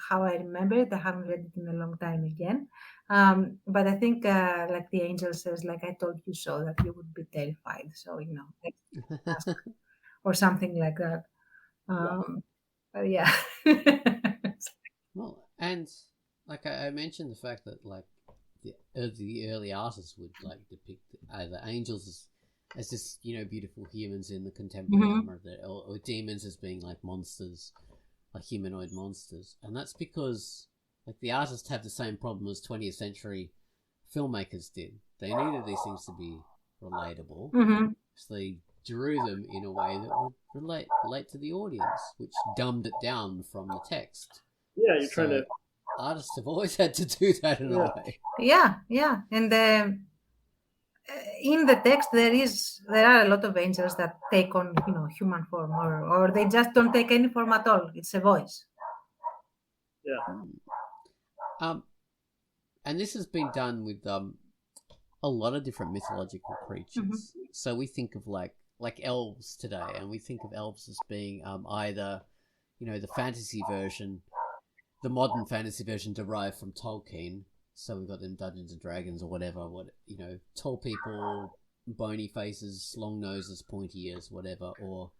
how I remember it. I haven't read it in a long time again. But I think, like the angel says, like I told you so, that you would be terrified. So, ask, or something like that. Yeah. Well, and like I mentioned the fact that like the early artists would like depict either angels as just beautiful humans in the contemporary armor, or demons as being like monsters, like humanoid monsters, and that's because like the artists have the same problem as 20th century filmmakers did. They needed these things to be relatable. Mm-hmm. So they drew them in a way that would relate to the audience, which dumbed it down from the text. Yeah, you're trying So to. artists have always had to do that in a Yeah. way. Yeah. And in the text, there are a lot of angels that take on human form, or they just don't take any form at all. It's a voice. Um, and this has been done with a lot of different mythological creatures. So we think of like elves today, and we think of elves as being either, the fantasy version, the modern fantasy version derived from Tolkien. So we've got them Dungeons and Dragons or whatever. Tall people, bony faces, long noses, pointy ears, whatever. Or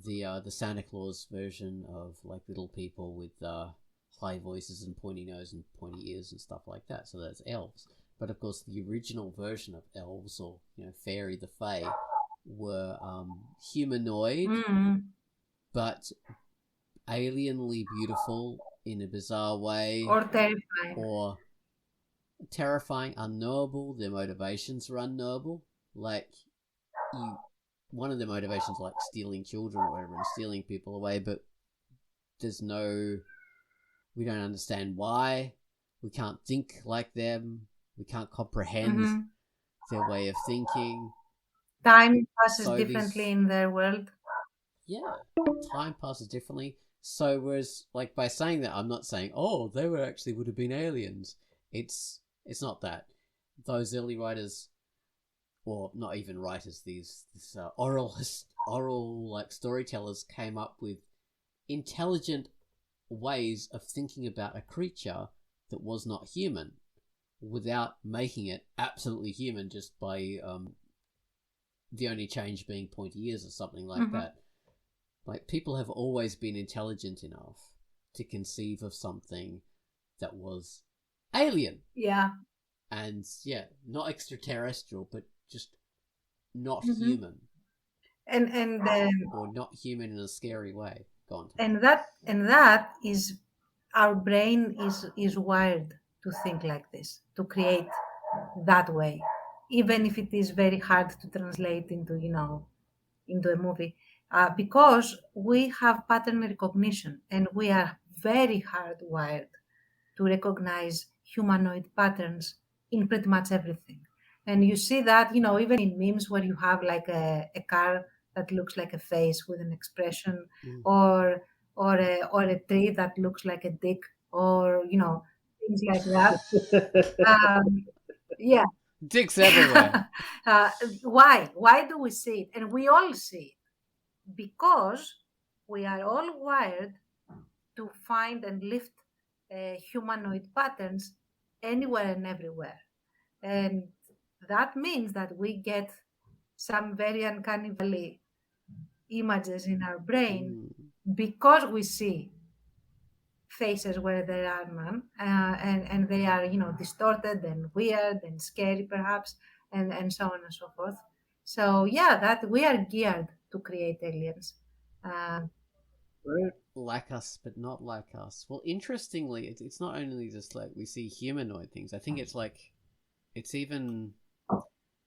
the Santa Claus version of like little people with high voices and pointy nose and pointy ears and stuff like that. So that's elves. But of course, the original version of elves, or fairy, the fae, were humanoid, but alienly beautiful in a bizarre way, Or terrifying. or terrifying, unknowable. Their motivations are unknowable. Like one of the motivations, like stealing children or whatever, and stealing people away, but we don't understand why. We can't think like them. We can't comprehend their way of thinking. Time passes differently in their world. Yeah, time passes differently. So whereas, like, by saying that, I'm not saying, oh, they would have been aliens. It's not that. Those early writers, or not even writers, these oral like storytellers came up with intelligent ways of thinking about a creature that was not human, without making it absolutely human, just by the only change being pointy ears or something like that. Like, people have always been intelligent enough to conceive of something that was alien. Yeah. And not extraterrestrial, but just not human. And or not human in a scary way. Go on. And that is, our brain is wired to think like this, to create that way, even if it is very hard to translate into a movie, because we have pattern recognition, and we are very hardwired to recognize humanoid patterns in pretty much everything. And you see that, even in memes where you have like a car that looks like a face with an expression, or a tree that looks like a dick, or things like that. Yeah. Dicks everywhere. Why do we see it? And we all see it because we are all wired to find and lift humanoid patterns anywhere and everywhere. And that means that we get some very uncanny valley images in our brain because we see faces where there are none, and they are distorted and weird and scary perhaps, and so on and so forth. So that we are geared to create aliens. Right. Like us, but not like us. Well, interestingly, it's not only just like we see humanoid things. I think it's like, it's even,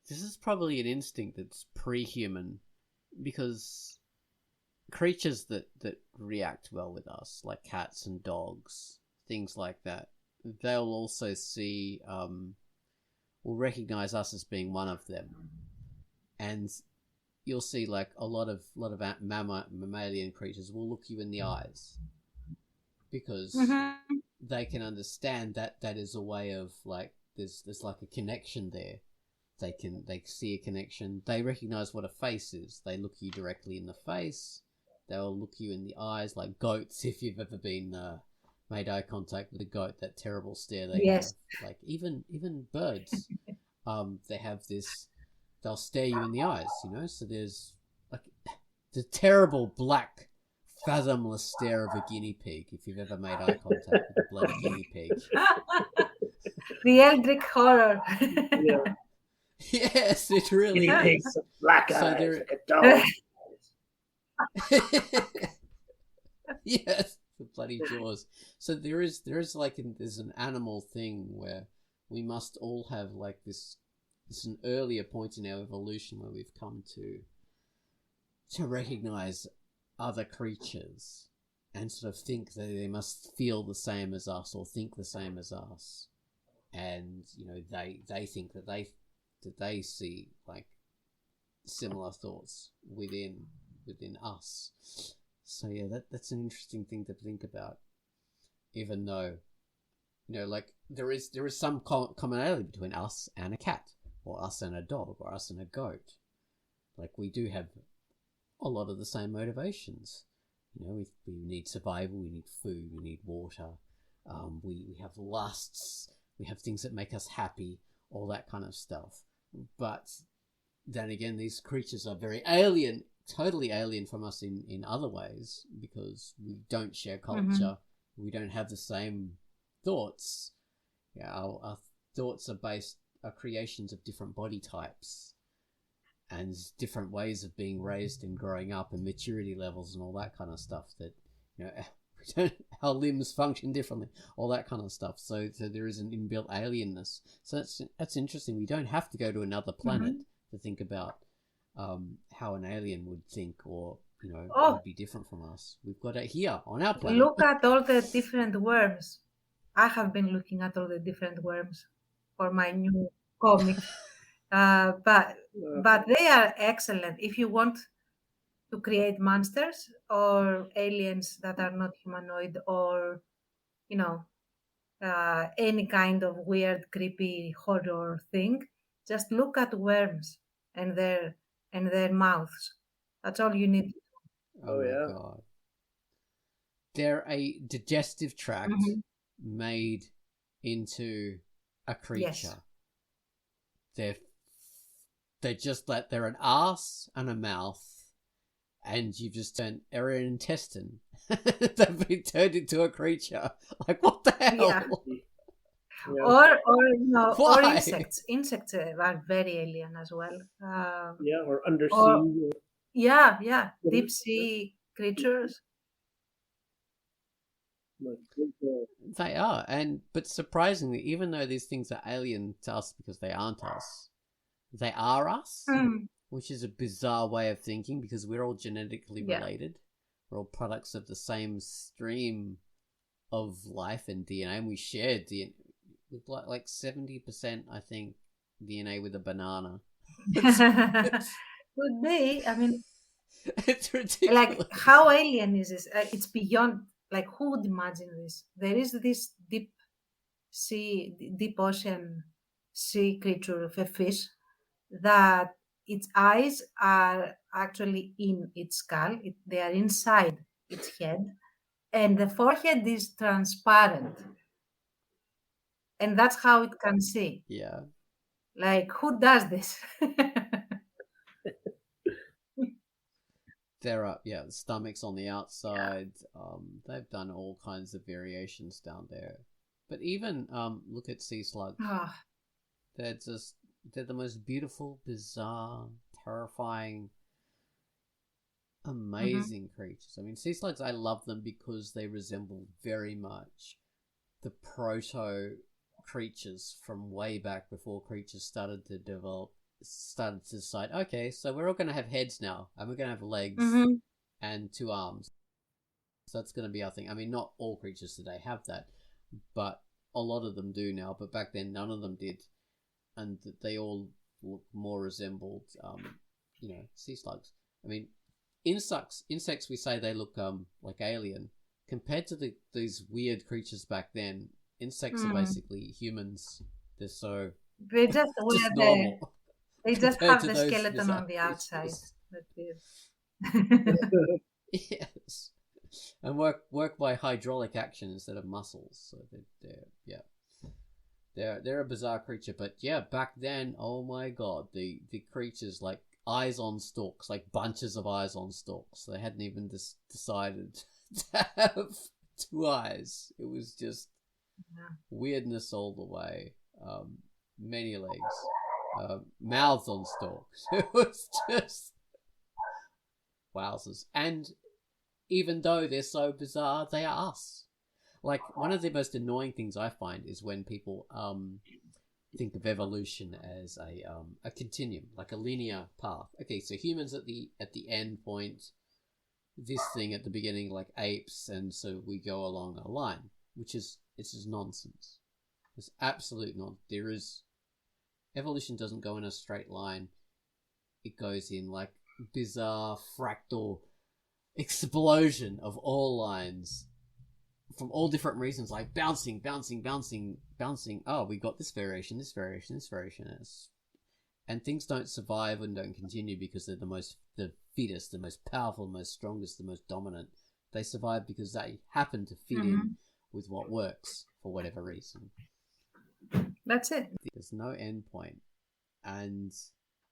this is probably an instinct that's pre-human, because creatures that react well with us, like cats and dogs, things like that, they'll also see, will recognize us as being one of them. And you'll see like a lot of mammalian creatures will look you in the eyes, because they can understand that is a way of, like, there's like a connection there. They see a connection. They recognize what a face is. They look you directly in the face. They'll look you in the eyes, like goats. If you've ever been made eye contact with a goat, that terrible stare they have. Like even birds, they have this. They'll stare you in the eyes, So there's like the terrible black, fathomless stare of a guinea pig. If you've ever made eye contact with a bloody guinea pig, the eldritch horror. Yeah. Yes, it really Guinea is. pigs, black So eyes, there- like a dog. Yes, the bloody jaws. So there's like there's an animal thing where we must all have like this it's an earlier point in our evolution where we've come to recognize other creatures and sort of think that they must feel the same as us or think the same as us, and they think that they see like similar thoughts within us. So yeah, that's an interesting thing to think about. Even though, like there is some commonality between us and a cat, or us and a dog, or us and a goat. Like we do have a lot of the same motivations. We need survival, we need food, we need water. We have lusts, we have things that make us happy, all that kind of stuff. But then again, these creatures are very alien, totally alien from us in other ways, because we don't share culture, we don't have the same thoughts. Yeah, our thoughts are creations of different body types and different ways of being raised and growing up and maturity levels and all that kind of stuff, that our limbs function differently, all that kind of stuff. So there is an inbuilt alienness. So that's interesting. We don't have to go to another planet to think about how an alien would think, or would be different from us. We've got it here on our planet. Look at all the different worms. I have been looking at all the different worms for my new comic. But they are excellent if you want to create monsters or aliens that are not humanoid, or any kind of weird, creepy horror thing. Just look at worms and their mouths. That's all you need. Oh my God. They're a digestive tract made into a creature. Yes. They're just like, they're an arse and a mouth, and you've just turned an intestine. They've been turned into a creature. Like, what the hell? Yeah. Or insects. Insects are very alien as well. Or undersea. Deep sea creatures. They are, but surprisingly, even though these things are alien to us because they aren't us, they are us, which is a bizarre way of thinking, because we're all genetically related. We're all products of the same stream of life and DNA, and we share DNA with like 70%, I think, DNA with a banana. Could be. I mean, it's ridiculous. Like, how alien is this? It's beyond. Like, who would imagine this? There is this deep ocean sea creature of a fish that its eyes are actually in its skull. They are inside its head, and the forehead is transparent, and that's how it can see. Yeah. Like, who does this? They're up, the stomach's on the outside. They've done all kinds of variations down there. But even look at sea slugs. They're the most beautiful, bizarre, terrifying, amazing creatures. I mean, sea slugs, I love them because they resemble very much the proto creatures from way back before creatures started to decide, okay, so we're all going to have heads now, and we're going to have legs and 2 arms. So that's going to be our thing. I mean, not all creatures today have that, but a lot of them do now. But back then, none of them did, and they all look more resembled, sea slugs. I mean, insects. We say they look like alien compared to these weird creatures back then. Insects are basically humans. They're so they just normal. They just have the skeleton on the outside. Yes, and work by hydraulic action instead of muscles. So they're a bizarre creature. But back then, oh my God, the creatures, like eyes on stalks, like bunches of eyes on stalks. They hadn't even decided to have 2 eyes. It was just weirdness all the way. Many legs. Mouths on stalks. It was just wowzers. And even though they're so bizarre, they are us. Like, one of the most annoying things I find is when people think of evolution as a continuum, like a linear path. Okay, so humans at the end point, this thing at the beginning, like apes, and so we go along a line, which is nonsense. It's absolute nonsense. Evolution doesn't go in a straight line. It goes in like bizarre fractal explosion of all lines from all different reasons, like bouncing. Oh, we got this variation, and things don't survive and don't continue because they're the fittest, the most powerful, the most strongest, the most dominant. They survive because they happen to fit in with what works for whatever reason. That's it. There's no end point. And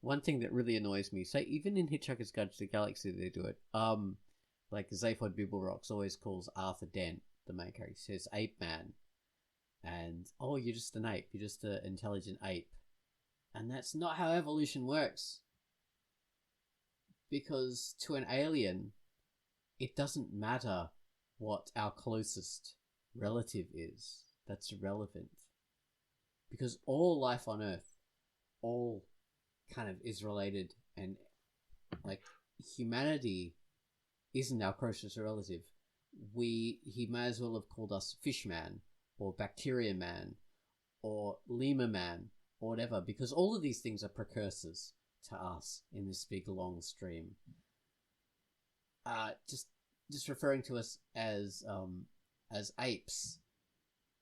one thing that really annoys me, say even in Hitchhiker's Guide to the Galaxy they do it. Like Zaphod Bibblrocks always calls Arthur Dent, the main character, he says Ape Man. And you're just an ape, you're just an intelligent ape. And that's not how evolution works. Because to an alien, it doesn't matter what our closest relative is. That's irrelevant. Because all life on Earth, all kind of is related, and like humanity isn't our closest relative. He may as well have called us Fish Man, or Bacteria Man, or Lemur Man, or whatever, because all of these things are precursors to us in this big long stream. Just referring to us as apes,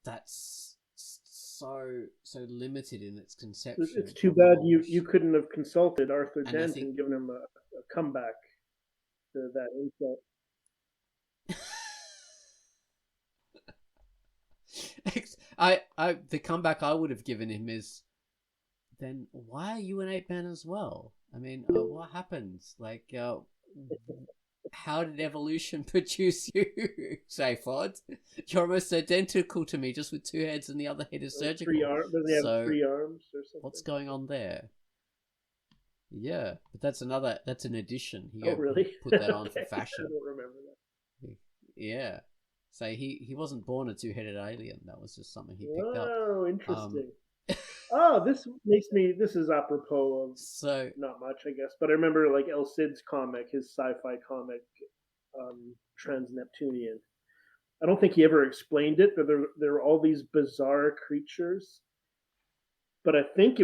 that's so limited in its conception. It's too bad you couldn't have consulted Arthur Dent and given him a comeback to that insult. The comeback I would have given him is, then why are you an ape man as well? I mean, what happens? Like, how did evolution produce you, Zaphod? You're almost identical to me, just with two heads and the other head is surgical. Does he have 3 arms or something? What's going on there? Yeah, but that's an addition. He really? Put that on for fashion. I don't remember that. Yeah. So he wasn't born a two-headed alien. That was just something he picked up. Oh, interesting. This is apropos of not much, I guess, but I remember like El Cid's comic, his sci-fi comic, Trans-Neptunian. I don't think he ever explained it, but there were all these bizarre creatures. But I think they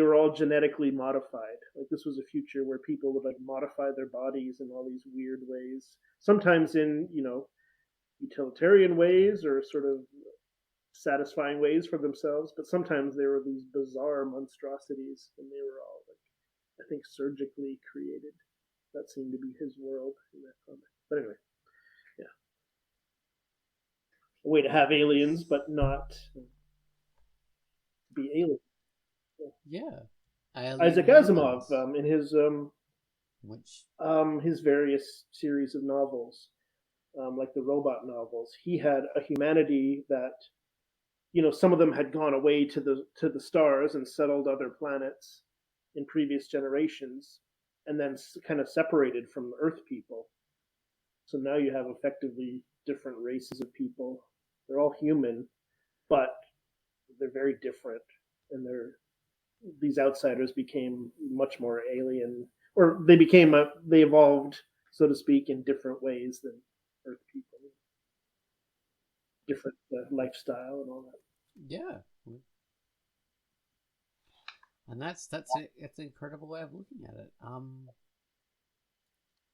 were all genetically modified. Like this was a future where people would like modify their bodies in all these weird ways. Sometimes in, utilitarian ways or sort of satisfying ways for themselves, but sometimes there were these bizarre monstrosities, and they were all like, I think, surgically created. That seemed to be his world in that comic. But anyway, yeah, a way to have aliens, but not be aliens. Yeah, Isaac Asimov in his various series of novels, like the robot novels, he had a humanity that, some of them had gone away to the stars and settled other planets in previous generations, and then kind of separated from the Earth people. So now you have effectively different races of people. They're all human, but they're very different, and these outsiders became much more alien, or they evolved, so to speak, in different ways than Earth people. Different lifestyle and all that. Yeah, and that's an incredible way of looking at it.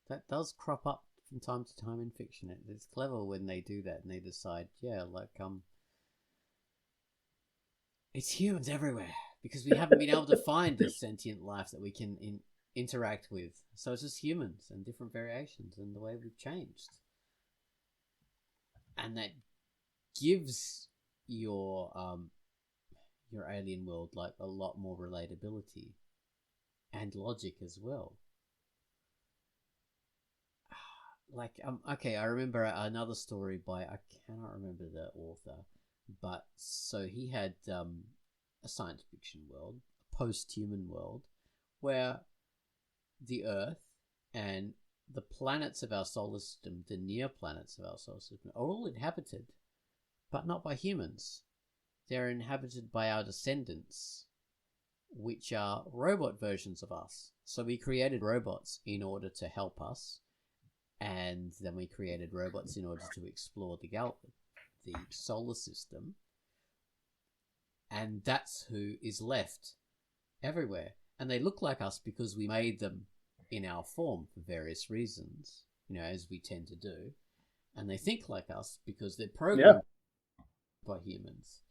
That does crop up from time to time in fiction. It's clever when they do that and they decide, it's humans everywhere because we haven't been able to find this sentient life that we can interact with. So it's just humans and different variations and the way we've changed, and that gives your alien world like a lot more relatability and logic as well. Like okay, I remember another story by, I cannot remember the author, but so he had a science fiction world, a post-human world, where the Earth and the planets of our solar system, the near planets of our solar system, are all inhabited, but not by humans. they're inhabited by our descendants, which are robot versions of us. So we created robots in order to help us, and then we created robots in order to explore the solar system, and that's who is left everywhere. And they look like us because we made them in our form for various reasons, as we tend to do. And they think like us because they're programmed by humans.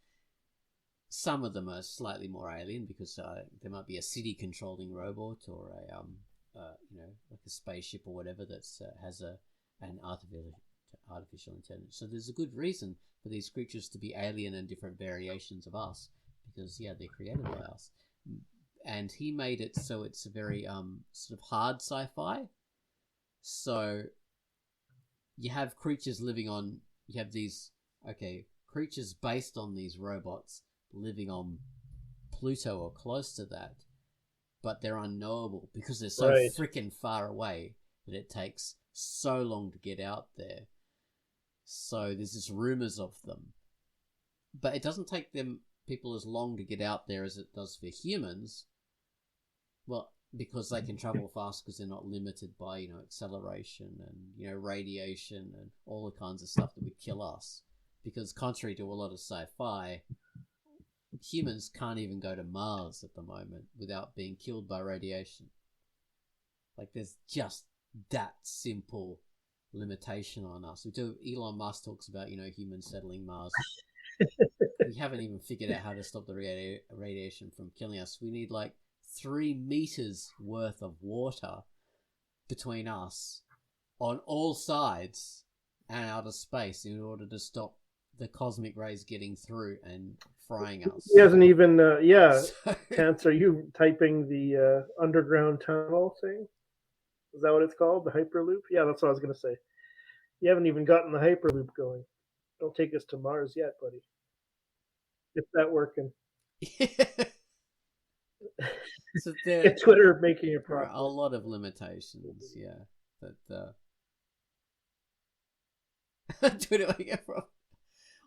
Some of them are slightly more alien because there might be a city controlling robot or a like a spaceship or whatever that has an artificial intelligence. So there's a good reason for these creatures to be alien and different variations of us because they're created by us. And he made it so it's a very sort of hard sci-fi. So you have creatures you have these creatures based on these robots living on Pluto or close to that, but they're unknowable because they're so freaking far away that it takes so long to get out there. So there's this rumors of them, but it doesn't take people as long to get out there as it does for humans. Well, because they can travel fast because they're not limited by acceleration and radiation and all the kinds of stuff that would kill us. Because contrary to a lot of sci-fi, humans can't even go to Mars at the moment without being killed by radiation. Like, there's just that simple limitation on us. Elon Musk talks about, humans settling Mars. We haven't even figured out how to stop the radiation from killing us. We need 3 meters worth of water between us on all sides and outer space in order to stop the cosmic rays getting through and frying us. He hasn't even, Chance, are you typing the underground tunnel thing? Is that what it's called? The Hyperloop? Yeah, that's what I was going to say. You haven't even gotten the Hyperloop going. Don't take us to Mars yet, buddy. Get that working. So Get Twitter making it proper. A lot of limitations, yeah. But Twitter making it proper.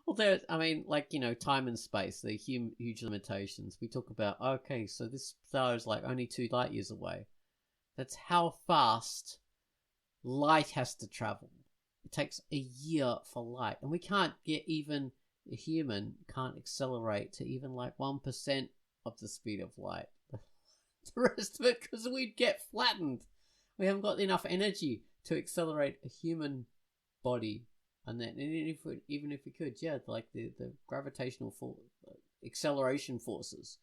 Well, there's, time and space, the huge limitations. We talk about, so this star is only 2 light years away. That's how fast light has to travel. It takes a year for light. And we can't a human can't accelerate to even 1% of the speed of light. The rest of it, because we'd get flattened. We haven't got enough energy to accelerate a human body. And then, even if we could, the gravitational acceleration forces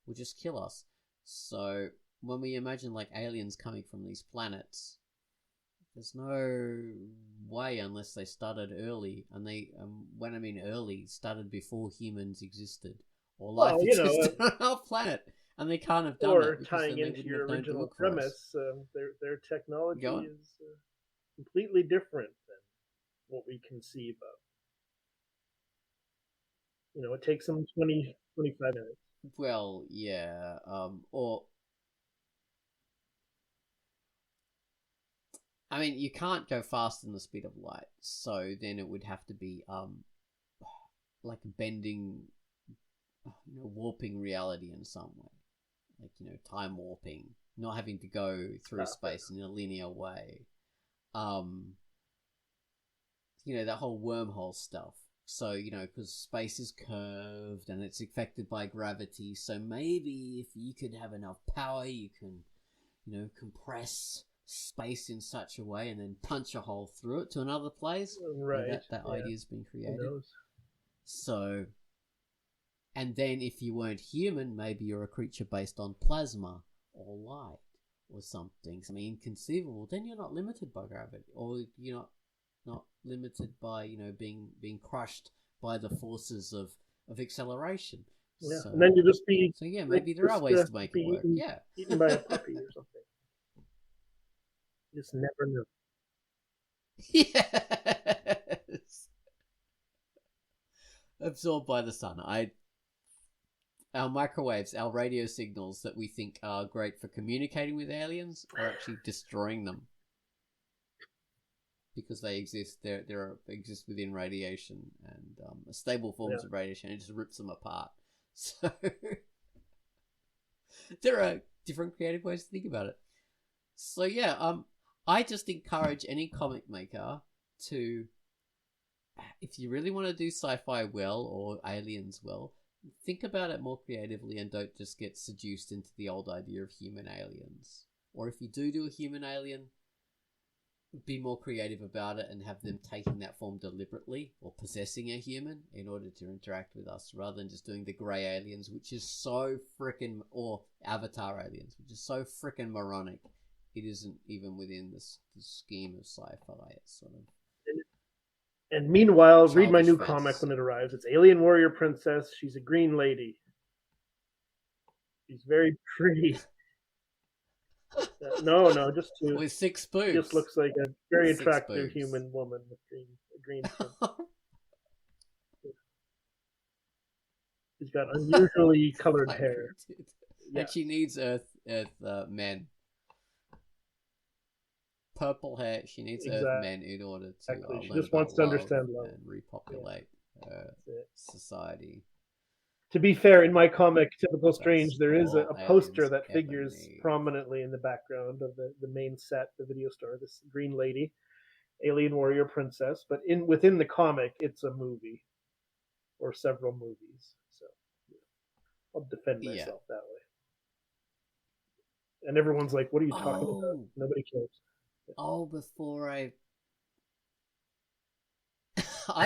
will just kill us. So when we imagine aliens coming from these planets, there's no way unless they started early, and when I mean early, started before humans existed or life existed on our planet, and they can't have done or it. Or tying into your original premise, their technology is completely different than what we conceive of. It takes them 20, 25 minutes. Well, yeah, you can't go faster than the speed of light, so then it would have to be bending, warping reality in some way, time warping, not having to go through space in a linear way. That whole wormhole stuff. So, because space is curved and it's affected by gravity, so maybe if you could have enough power, you can, compress space in such a way and then punch a hole through it to another place. Right. That idea's been created. So, and then if you weren't human, maybe you're a creature based on plasma or light or something. Inconceivable. Then you're not limited by gravity, or you're not limited by being crushed by the forces of acceleration. Yeah, so, and then you just be. So yeah, maybe there are ways to make it work. Eaten by a puppy or something. You just never know. Yes. Absorbed by the sun. Our microwaves, our radio signals that we think are great for communicating with aliens, are actually destroying them. because they exist. They exist within radiation and stable forms of radiation. It just rips them apart. So there are different creative ways to think about it. So yeah, I just encourage any comic maker to, if you really want to do sci-fi well or aliens well, think about it more creatively and don't just get seduced into the old idea of human aliens. Or if you do a human alien, be more creative about it and have them taking that form deliberately or possessing a human in order to interact with us, rather than just doing the grey aliens, which is so frickin', or Avatar aliens, which is so frickin' moronic. It isn't even within the scheme of sci-fi. It's sort of. And meanwhile, read my childish new fantasy. comic when it arrives. It's Alien Warrior Princess. She's a green lady. She's very pretty. No, just two. With 6 boobs. Just looks like a very 6 attractive boobs. human woman with green skin. She's got unusually colored hair. Yeah. And she needs Earth men. Purple hair. She needs Earth men in order to She learn just wants about to love understand love and repopulate society. To be fair, in my comic, Typical Strange, there is a all poster aliens that ever figures need. prominently in the background of the main set, the video store. This green lady, Alien Warrior Princess, but within the comic, it's a movie or several movies. So I'll defend myself that way. And everyone's like, "What are you talking about? Nobody cares." Oh, before I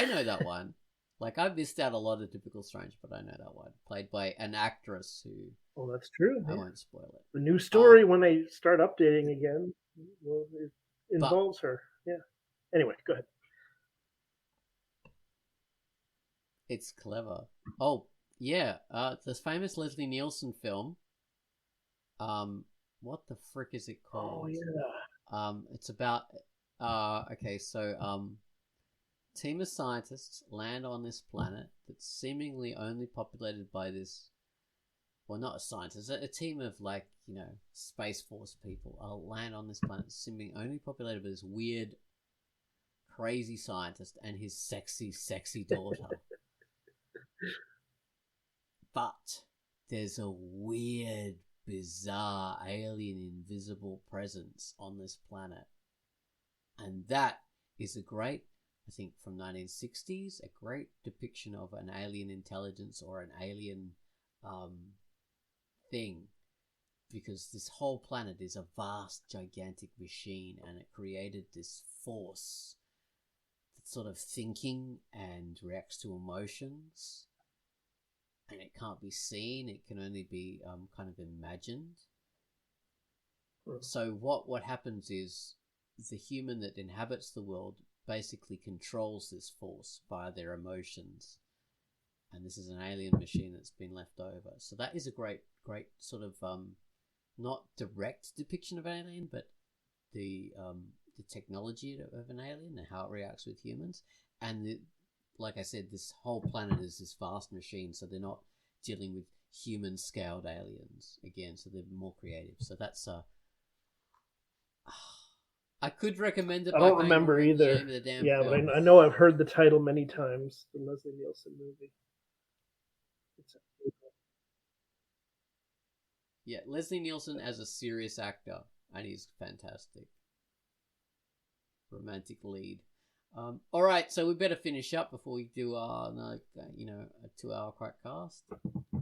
know that one. Like, I've missed out a lot of Typical Strange, but I know that one. Played by an actress who... Oh, that's true. I won't spoil it. The new story, when they start updating again, it involves her. Yeah. Anyway, go ahead. It's clever. Oh, yeah. This famous Leslie Nielsen film. What the frick is it called? Oh, yeah. It's about... okay, so... team of scientists land on this planet that's seemingly only populated by this, well, not a scientist, a team of, like, you know, Space Force people land on this planet seemingly only populated by this weird, crazy scientist and his sexy daughter. But there's a weird, bizarre, alien, invisible presence on this planet. And that is a great, I think, from 1960s, a great depiction of an alien intelligence or an alien thing, because this whole planet is a vast, gigantic machine, and it created this force that's sort of thinking and reacts to emotions, and it can't be seen, it can only be kind of imagined. So what happens is the human that inhabits the world basically controls this force via their emotions, and this is an alien machine that's been left over. So that is a great sort of not direct depiction of an alien, but the technology of an alien and how it reacts with humans. And like I said, this whole planet is this vast machine, so they're not dealing with human scaled aliens again, so they're more creative. So that's I could recommend it. I don't remember either. Yeah, but I know I've heard the title many times. The Leslie Nielsen movie. Yeah, Leslie Nielsen as a serious actor, and he's fantastic. Romantic lead. All right, so we better finish up before we do a 2-hour Quackcast.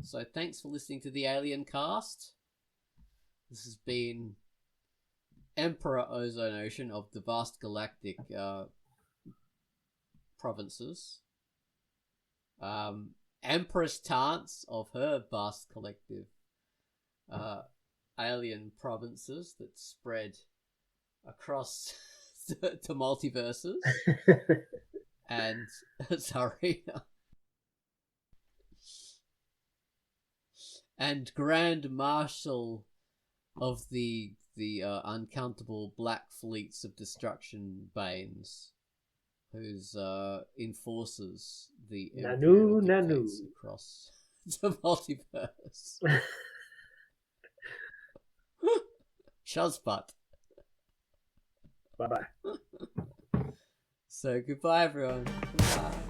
So thanks for listening to the Alien Cast. This has been Emperor Ozone Ocean of the vast galactic provinces. Empress Tance of her vast collective alien provinces that spread across to multiverses. And sorry. And Grand Marshal of the uncountable black fleets of destruction banes, whose enforces the Nanu across the multiverse. Shazbot. Bye bye. So goodbye, everyone. Goodbye.